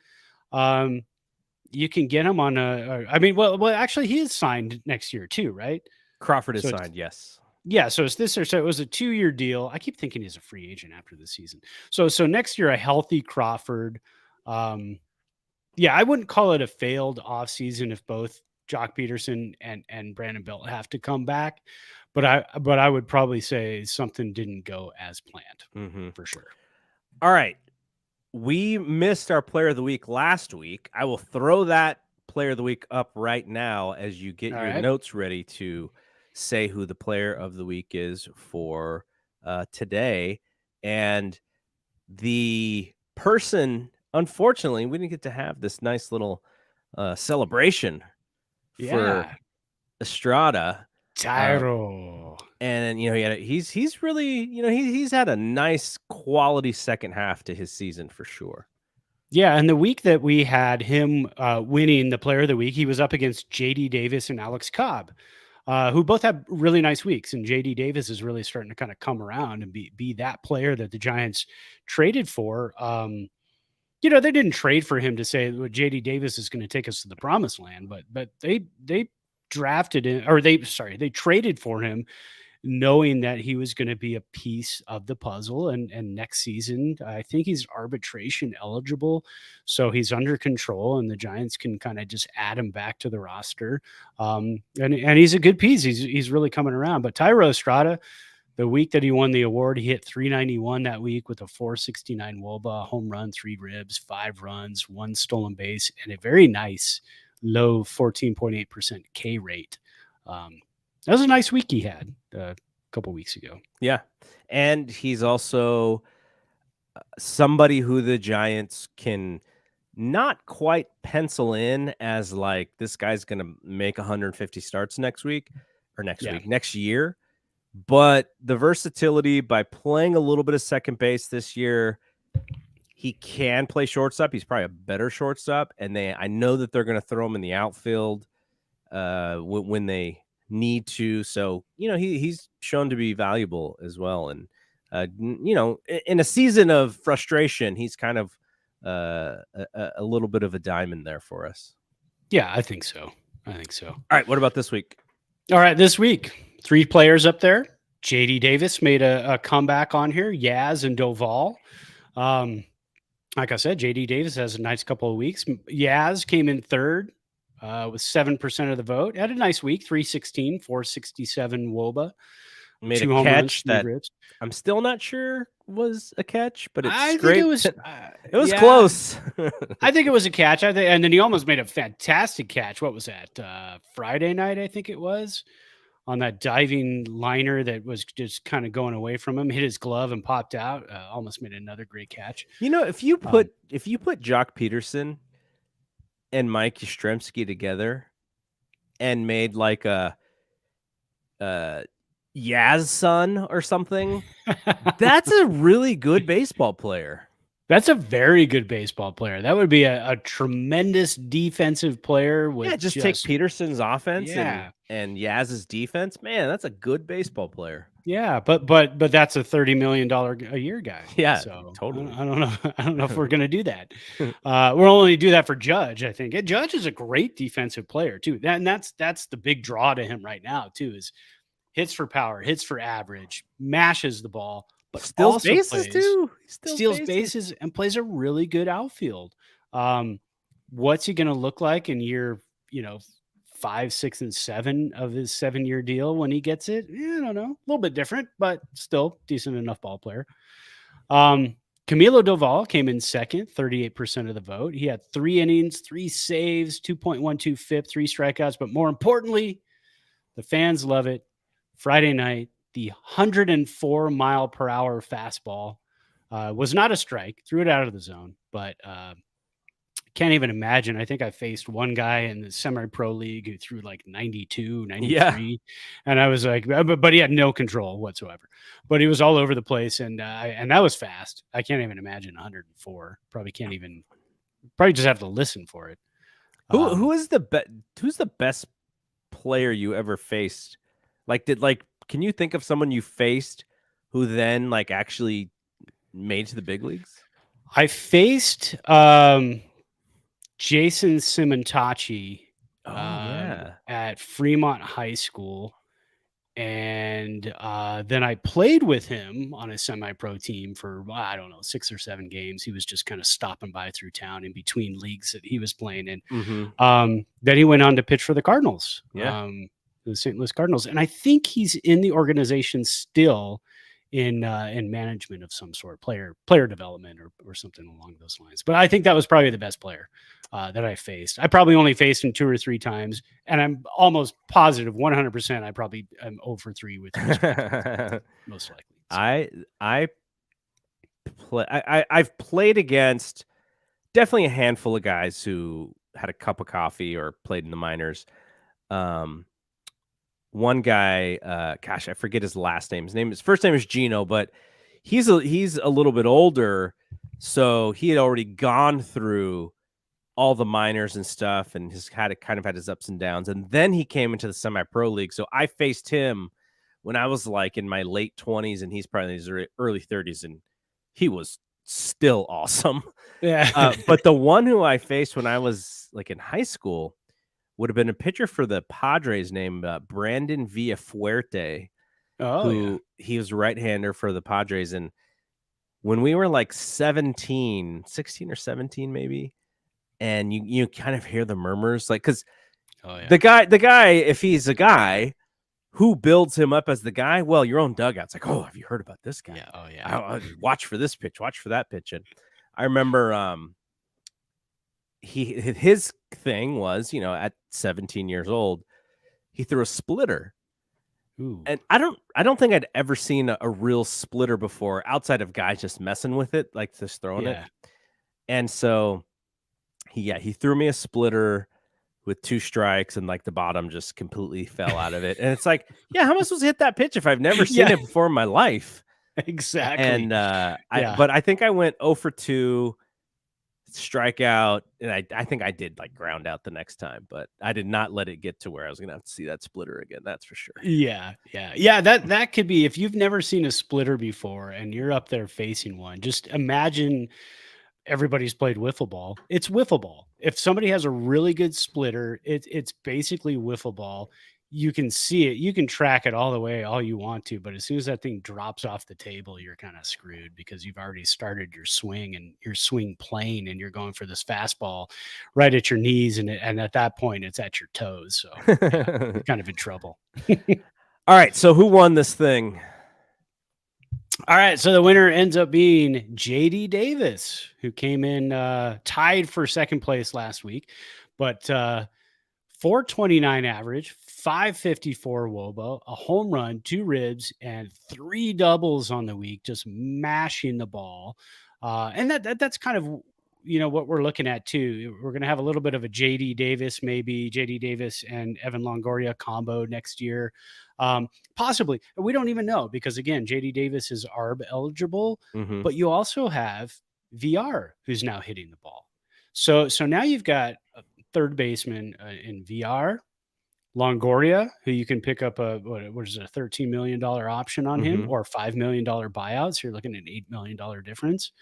You can get him on I mean, well, actually, he is signed next year too, right? Crawford is So signed, yes. yeah, so it's this, or so it was a 2-year deal. I keep thinking he's a free agent after the season. So next year, a healthy Crawford. Yeah, I wouldn't call it a failed offseason if both Jock Peterson and Brandon Belt have to come back, but I would probably say something didn't go as planned for sure. All right. We missed our player of the week last week. I will throw that player of the week up right now as you get your notes ready to say who the player of the week is for today. And the person, unfortunately, we didn't get to have this nice little celebration for Estrada. Tyro. And he's really, he's had a nice quality second half to his season for sure. Yeah, and the week that we had him winning the player of the week, he was up against JD Davis and Alex Cobb, who both have really nice weeks. And JD Davis is really starting to kind of come around and be that player that the Giants traded for. They didn't trade for him to say well, JD Davis is going to take us to the promised land, but they drafted him, or they traded for him, knowing that he was going to be a piece of the puzzle. And next season, I think he's arbitration eligible. So he's under control and the Giants can kind of just add him back to the roster. And he's a good piece. He's really coming around. But Tyro Estrada, the week that he won the award, he hit 391 that week with a 469 WOBA, home run, 3 ribs, 5 runs, 1 stolen base, and a very nice low 14.8% K rate. That was a nice week he had a couple weeks ago. Yeah. And he's also somebody who the Giants can not quite pencil in as like, this guy's going to make 150 starts next year. But the versatility by playing a little bit of second base this year, he can play shortstop. He's probably a better shortstop. And I know that they're going to throw him in the outfield when they need to. So, he's shown to be valuable as well. And, in a season of frustration, he's kind of a little bit of a diamond there for us. Yeah, I think so. All right. What about this week? All right. This week, 3 players up there. JD Davis made a comeback on here. Yaz and Duvall. Like I said, JD Davis has a nice couple of weeks. Yaz came in third with 7% of the vote. Had a nice week, 316, 467 WOBA. Made a catch that I'm still not sure was a catch, but it's great. It was close. I think it was a catch. And then he almost made a fantastic catch. What was that? Friday night, I think it was, on that diving liner that was just kind of going away from him, hit his glove and popped out. Almost made another great catch. If you put Jock Peterson and Mike Yastrzemski together and made like a Yaz son or something, that's a really good baseball player. That's a very good baseball player. That would be a tremendous defensive player. Just take Peterson's offense and Yaz's defense. Man, that's a good baseball player. Yeah, but that's a $30 million a year guy. Yeah, so totally. I don't know if we're going to do that. We'll only do that for Judge, I think. And Judge is a great defensive player too. And that's the big draw to him right now too, is hits for power, hits for average, mashes the ball, but steals bases too. Steals bases and plays a really good outfield. What's he going to look like in year, 5, 6, and 7 of his 7-year deal when he gets it? I don't know. A little bit different, but still decent enough ball player. Camilo Duvall came in second, 38% of the vote. He had 3 innings, 3 saves, 2.12 FIP, 3 strikeouts, but more importantly, the fans love it. Friday night, the 104 mile per hour fastball was not a strike, threw it out of the zone, but can't even imagine. I think I faced one guy in the semi-pro league who threw like 92, 93. Yeah. And I was like, but he had no control whatsoever, but he was all over the place. And that was fast. I can't even imagine 104. Probably just have to listen for it. Who is the who's the best player you ever faced? Like, can you think of someone you faced who then like actually made to the big leagues? I faced Jason Simontachi Oh yeah. at Fremont High School. And then I played with him on a semi-pro team for, I don't know, 6 or 7 games. He was just kind of stopping by through town in between leagues that he was playing in. Then he went on to pitch for the Cardinals, Yeah. the St. Louis Cardinals. And I think he's in the organization still in management of some sort, player development or something along those lines. But I think that was probably the best player that I faced. I probably only faced him 2 or 3 times, and I'm almost positive 100% I probably am 0 for 3 with most likely. So. I've played against definitely a handful of guys who had a cup of coffee or played in the minors. One guy, gosh, I forget his last name. His first name is Gino, but he's a little bit older, so he had already gone through all the minors and stuff, and has had his ups and downs. And then he came into the semi-pro league. So I faced him when I was like in my late 20s, and he's probably in his early 30s, and he was still awesome. Yeah. But the one who I faced when I was like in high school would have been a pitcher for the Padres named Brandon Villafuerte, who he was right-hander for the Padres. And when we were like 16 or 17, maybe, and you kind of hear the murmurs, like, because the guy, if he's a guy, who builds him up as the guy? Well, your own dugout's like, oh, have you heard about this guy? Yeah. Oh yeah. I watch for this pitch, watch for that pitch. And I remember his thing was, at 17 years old, he threw a splitter. Ooh. And I don't think I'd ever seen a real splitter before, outside of guys just messing with it, like just throwing it. And so he threw me a splitter with 2 strikes, and like the bottom just completely fell out of it. And it's like, yeah, how am I supposed to hit that pitch if I've never seen it before in my life? Exactly. And but I think I went 0 for 2, strikeout, and I think I did like ground out the next time, but I did not let it get to where I was gonna have to see that splitter again. That's for sure. Yeah. That could be, if you've never seen a splitter before and you're up there facing one, just imagine everybody's played wiffle ball. It's wiffle ball. If somebody has a really good splitter, it's basically wiffle ball. You can see it, you can track it all the way all you want to, but as soon as that thing drops off the table, you're kind of screwed, because you've already started your swing and your swing plane, and you're going for this fastball right at your knees, and at that point it's at your toes. So you're kind of in trouble. All right, so who won this thing? All right, so the winner ends up being JD Davis, who came in tied for second place last week, but 429 average, 554 WOBA, a home run, 2 ribs, and 3 doubles on the week, just mashing the ball. And that's kind of, what we're looking at too. We're going to have a little bit of a JD Davis, maybe JD Davis and Evan Longoria combo next year. Possibly. We don't even know, because again, JD Davis is ARB eligible, but you also have VR, who's now hitting the ball. So now you've got a third baseman in VR, Longoria, who you can pick up what is it, a $13 million option on him, or $5 million buyout. So you're looking at an $8 million difference.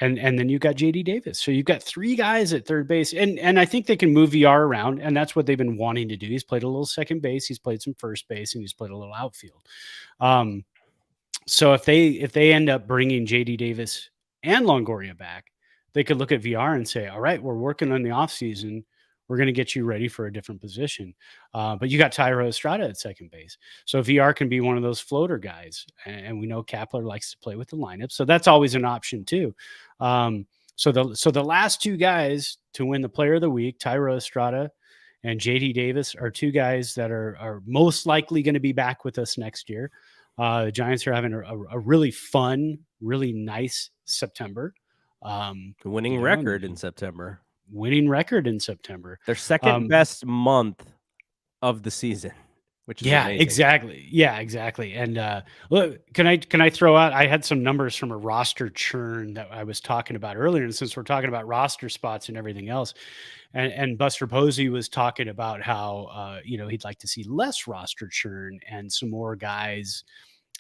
And then you got JD Davis. So you've got 3 guys at third base, and I think they can move VR around, and that's what they've been wanting to do. He's played a little second base, he's played some first base, and he's played a little outfield. So if they end up bringing JD Davis and Longoria back, they could look at VR and say, all right, we're working on the offseason. We're going to get you ready for a different position. But you got Tyro Estrada at second base. So VR can be one of those floater guys. And we know Kapler likes to play with the lineup. So that's always an option too. So the last 2 guys to win the Player of the Week, Tyro Estrada and JD Davis, are 2 guys that are most likely going to be back with us next year. The Giants are having a really fun, really nice September. Winning record in September. Winning record in September. Their second best month of the season. which is Yeah, amazing. exactly. Yeah, exactly. And look, can I throw out? I had some numbers from a roster churn that I was talking about earlier, and since we're talking about roster spots and everything else, and Buster Posey was talking about how he'd like to see less roster churn and some more guys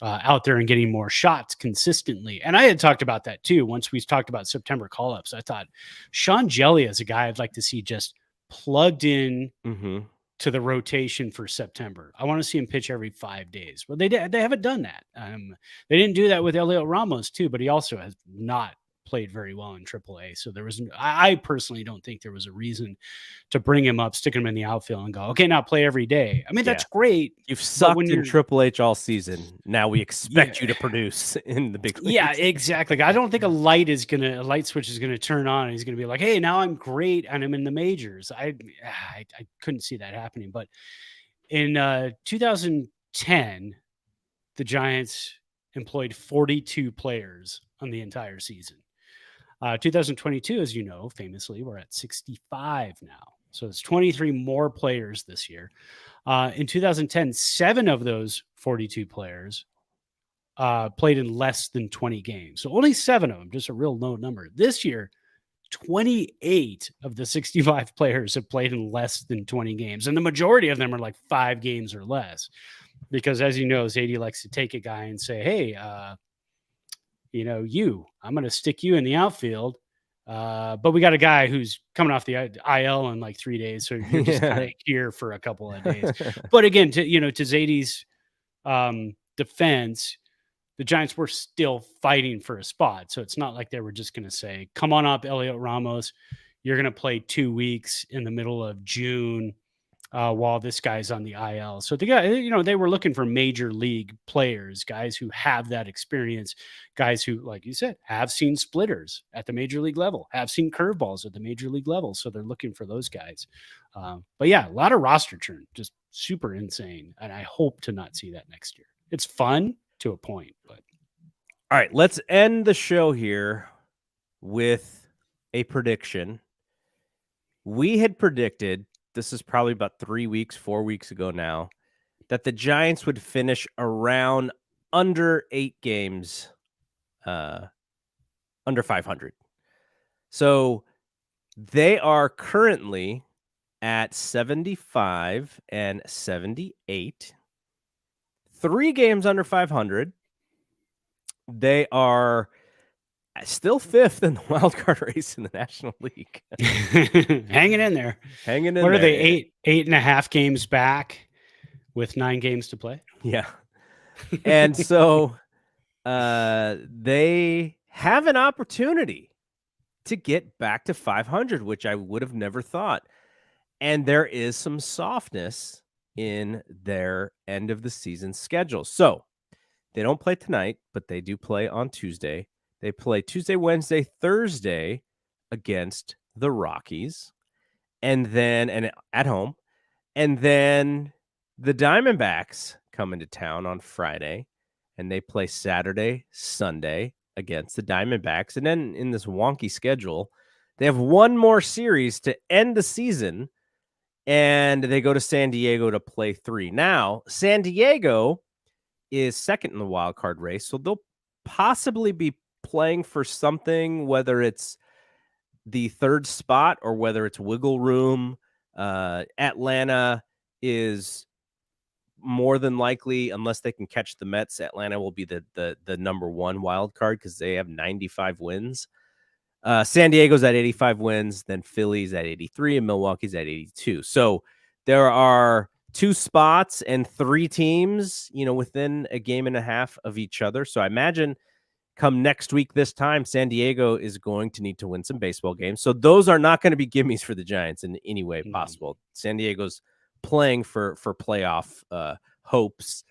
out there and getting more shots consistently. And I had talked about that too. Once we talked about September call ups, I thought Sean Jelly is a guy I'd like to see just plugged in Mm-hmm. to the rotation for September. I want to see him pitch every 5 days. Well, they haven't done that. They didn't do that with Elliot Ramos too, but he also has not played very well in AAA. So there was, I personally don't think there was a reason to bring him up, stick him in the outfield, and go, okay, now play every day. I mean, Yeah. that's great. You've But when sucked in you're, Triple H all season. Now we expect you yeah, to produce in the big leagues. yeah, exactly. I don't think a light switch is gonna turn on and he's gonna be like, hey, now I'm great and I'm in the majors. I couldn't see that happening. But in 2010, the Giants employed 42 players on the entire season. 2022, as you know, famously, we're at 65 now. So it's 23 more players this year. In 2010, 7 of those 42 players played in less than 20 games. So only 7 of them, just a real low number. This year, 28 of the 65 players have played in less than 20 games. And the majority of them are like 5 games or less. Because as you know, Zadie likes to take a guy and say, hey, I'm going to stick you in the outfield. But we got a guy who's coming off the IL in like 3 days. So you're just kind of here for a couple of days. But again, to Zadie's defense, the Giants were still fighting for a spot. So it's not like they were just going to say, come on up, Elliot Ramos. You're going to play 2 weeks in the middle of June while this guy's on the IL. So the guy, they were looking for major league players, guys who have that experience, guys who, like you said, have seen splitters at the major league level, have seen curveballs at the major league level. So they're looking for those guys. But yeah, a lot of roster churn, just super insane. And I hope to not see that next year. It's fun to a point, but all right, let's end the show here with a prediction. We had predicted, this is probably about 4 weeks ago now, that the Giants would finish around under 8 games, under 500. So they are currently at 75 and 78, 3 games under 500. They are still 5th in the wild card race in the National League. hanging in there. Hanging in What there. are they, 8.5 games back with 9 games to play? Yeah. And so they have an opportunity to get back to 500, which I would have never thought. And there is some softness in their end of the season schedule. So they don't play tonight, but they do play on Tuesday. They play Tuesday, Wednesday, Thursday against the Rockies, and at home. And then the Diamondbacks come into town on Friday, and they play Saturday, Sunday against the Diamondbacks. And then in this wonky schedule, they have one more series to end the season, and they go to San Diego to play 3. Now, San Diego is second in the wild card race, so they'll possibly be playing for something, whether it's the 3rd spot or whether it's wiggle room. Atlanta is more than likely, unless they can catch the Mets, Atlanta will be the number 1 wild card because they have 95 wins. San Diego's at 85 wins, then Philly's at 83, and Milwaukee's at 82. So there are 2 spots and 3 teams, within a game and a half of each other. So I imagine come next week this time, San Diego is going to need to win some baseball games. So those are not going to be gimmies for the Giants in any way possible. San Diego's playing for playoff hopes.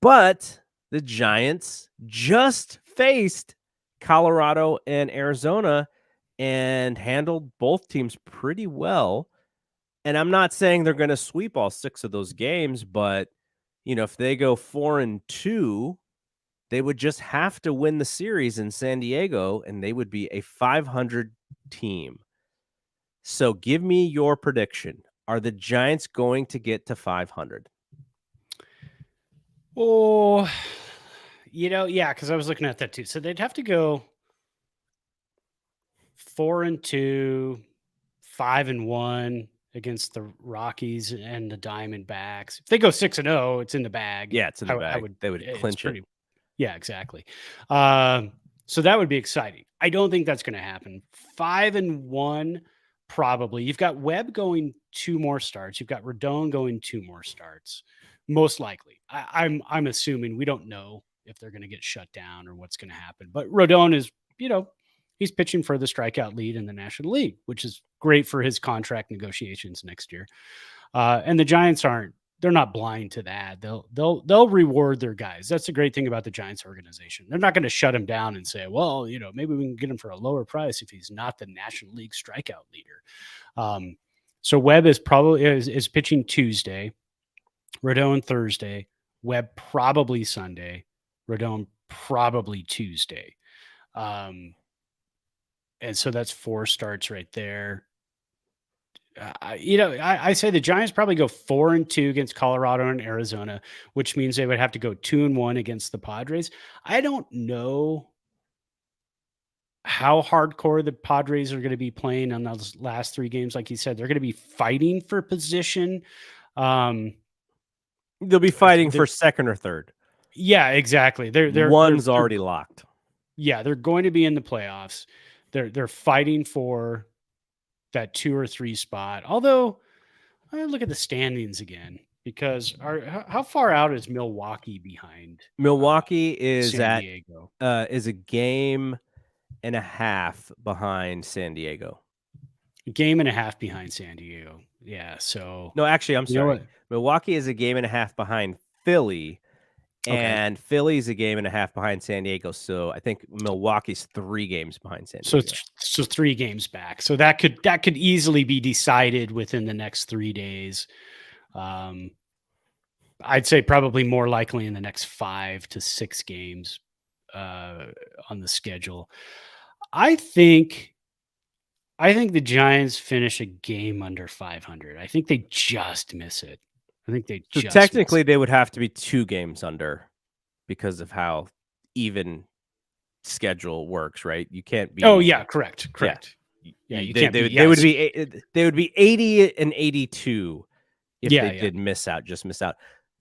But the Giants just faced Colorado and Arizona and handled both teams pretty well. And I'm not saying they're going to sweep all 6 of those games, but if they go 4-2, they would just have to win the series in San Diego, and they would be a 500 team. So give me your prediction. Are the Giants going to get to 500? Oh, yeah, because I was looking at that too. So they'd have to go 4-2, 5-1 against the Rockies and the Diamondbacks. If they go 6-0, it's in the bag. Yeah, it's in the I bag. would. They would It's clinch it. pretty. Yeah, exactly. So that would be exciting. I don't think that's going to happen. 5-1, probably. You've got Webb going 2 more starts. You've got Rodon going 2 more starts, most likely. I'm assuming. We don't know if they're going to get shut down or what's going to happen. But Rodon is, he's pitching for the strikeout lead in the National League, which is great for his contract negotiations next year. And the Giants they're not blind to that. They'll reward their guys. That's the great thing about the Giants organization. They're not going to shut him down and say, well, maybe we can get him for a lower price if he's not the National League strikeout leader. So Webb is probably is pitching Tuesday, Rodon Thursday, Webb probably Sunday, Rodon probably Tuesday. And so that's 4 starts right there. I say the Giants probably go 4-2 against Colorado and Arizona, which means they would have to go 2-1 against the Padres. I don't know how hardcore the Padres are going to be playing on those last 3 games. Like you said, they're going to be fighting for position. They'll be fighting for second or third. Yeah, exactly. One's already locked. Yeah, they're going to be in the playoffs. They're fighting for that 2 or 3 spot. Although I look at the standings again, because how far out is Milwaukee behind? Milwaukee is San Diego. Is a game and a half behind San Diego. A game and a half behind San Diego. Yeah. So no, actually, I'm sorry. Milwaukee is a game and a half behind Philly, and Philly's a game and a half behind San Diego. So I think Milwaukee's 3 games behind San Diego. So 3 games back. So that could easily be decided within the next 3 days. I'd say probably more likely in the next 5 to 6 games on the schedule. I think the Giants finish a game under 500. I think they just miss it. So technically they would have to be 2 games under because of how even schedule works, right? You can't be. Oh yeah, correct. Yeah, you can't. They would be 80 and 82 if they did miss out.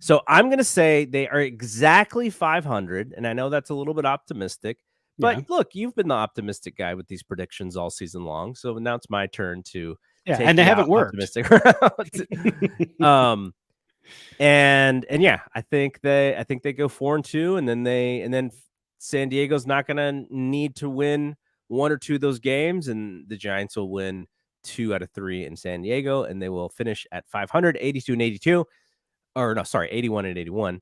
So I'm going to say they are exactly 500, and I know that's a little bit optimistic. But look, you've been the optimistic guy with these predictions all season long. So now it's my turn to and they haven't worked. Optimistic and yeah, I think they go 4-2, and then San Diego's not going to need to win 1 or 2 of those games, and the Giants will win 2 out of 3 in San Diego, and they will finish at 500, 82 and 82, or no, sorry, 81 and 81.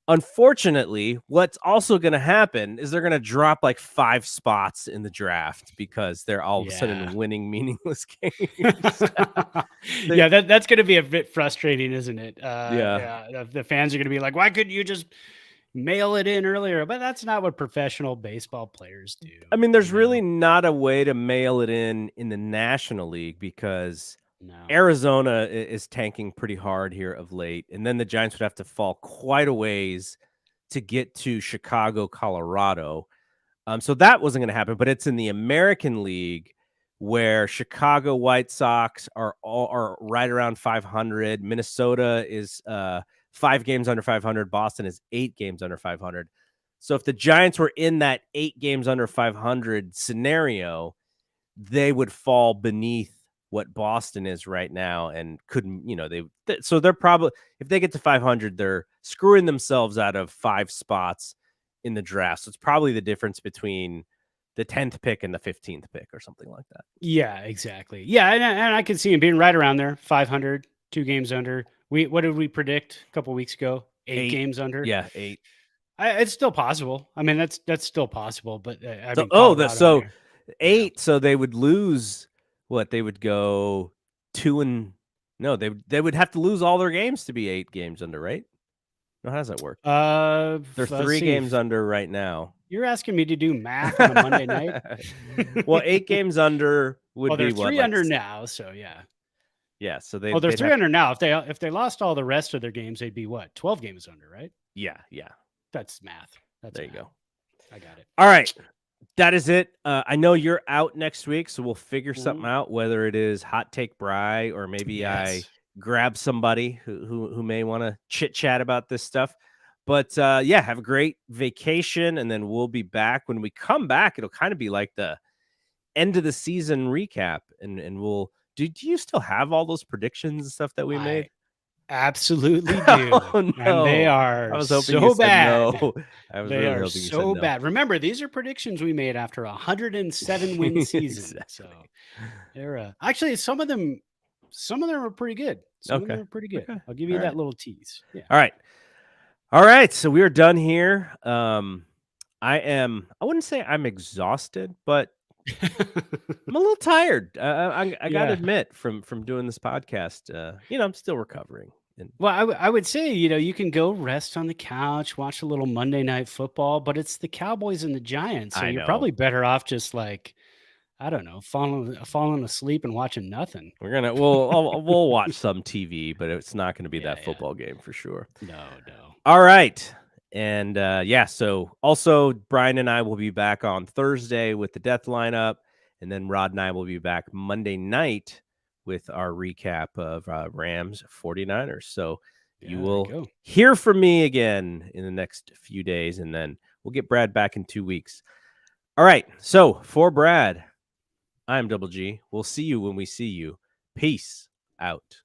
Unfortunately, what's also going to happen is they're going to drop like 5 spots in the draft because they're all of a sudden winning meaningless games. That's going to be a bit frustrating, isn't it? The fans are going to be like, why couldn't you just mail it in earlier? But that's not what professional baseball players do. I mean, there's really not a way to mail it in the National League because Arizona is tanking pretty hard here of late, and then the Giants would have to fall quite a ways to get to Chicago, Colorado. So that wasn't going to happen, but it's in the American League where Chicago White Sox are right around 500. Minnesota is 5 games under 500. Boston is 8 games under 500. So if the Giants were in that 8 games under 500 scenario, they would fall beneath what Boston is right now and couldn't, so they're probably, if they get to 500, they're screwing themselves out of 5 spots in the draft. So it's probably the difference between the 10th pick and the 15th pick or something like that. Yeah, exactly. Yeah. And I can see him being right around there, 500, 2 games under. What did we predict a couple weeks ago? 8 games under. Yeah. 8. It's still possible. I mean, that's still possible, but so 8. So they would lose. What, they would go 2 and no, they would have to lose all their games to be 8 games under, right? No, how does that work? They're 3 games under right now. You're asking me to do math on a Monday night? Well, 8 games under would be what? 3 under now, so yeah. Yeah, so they're 3 under now. If they lost all the rest of their games, they'd be what? 12 games under, right? Yeah. Yeah. That's math. That's There you math. go. I got it. All right. That is it. I know you're out next week, so we'll figure Mhm. something out, whether it is Hot Take Bry or maybe I Yes. grab somebody who may want to chit chat about this stuff. But yeah, have a great vacation, and then we'll be back. When we come back, it'll kind of be like the end of the season recap, and we'll do you still have all those predictions and stuff that we made? I absolutely do. Oh And they no. I are was hoping you so said bad. no. I was They really are hoping you said so no. bad. Remember, these are predictions we made after a 107 win season. Exactly. So they're actually some of them are pretty good. Some of them Okay. are pretty good. Okay. I'll give you All that right. little tease. Yeah. All right. All right. So we are done here. I wouldn't say I'm exhausted, but I'm a little tired. I got to Yeah. admit from doing this podcast, I'm still recovering. And Well, I would say, you can go rest on the couch, watch a little Monday Night Football, but it's the Cowboys and the Giants. So I you're know probably better off just like, I don't know, falling asleep and watching nothing. we'll watch some TV, but it's not going to be that Yeah. football game for sure. No, no. All right. And yeah, so also Brian and I will be back on Thursday with the death lineup. And then Rod and I will be back Monday night with our recap of Rams 49ers. So you Yeah, there you will go. hear from me again in the next few days, and then we'll get Brad back in 2 weeks. All right. So for Brad, I'm Double G. We'll see you when we see you. Peace out.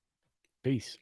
Peace.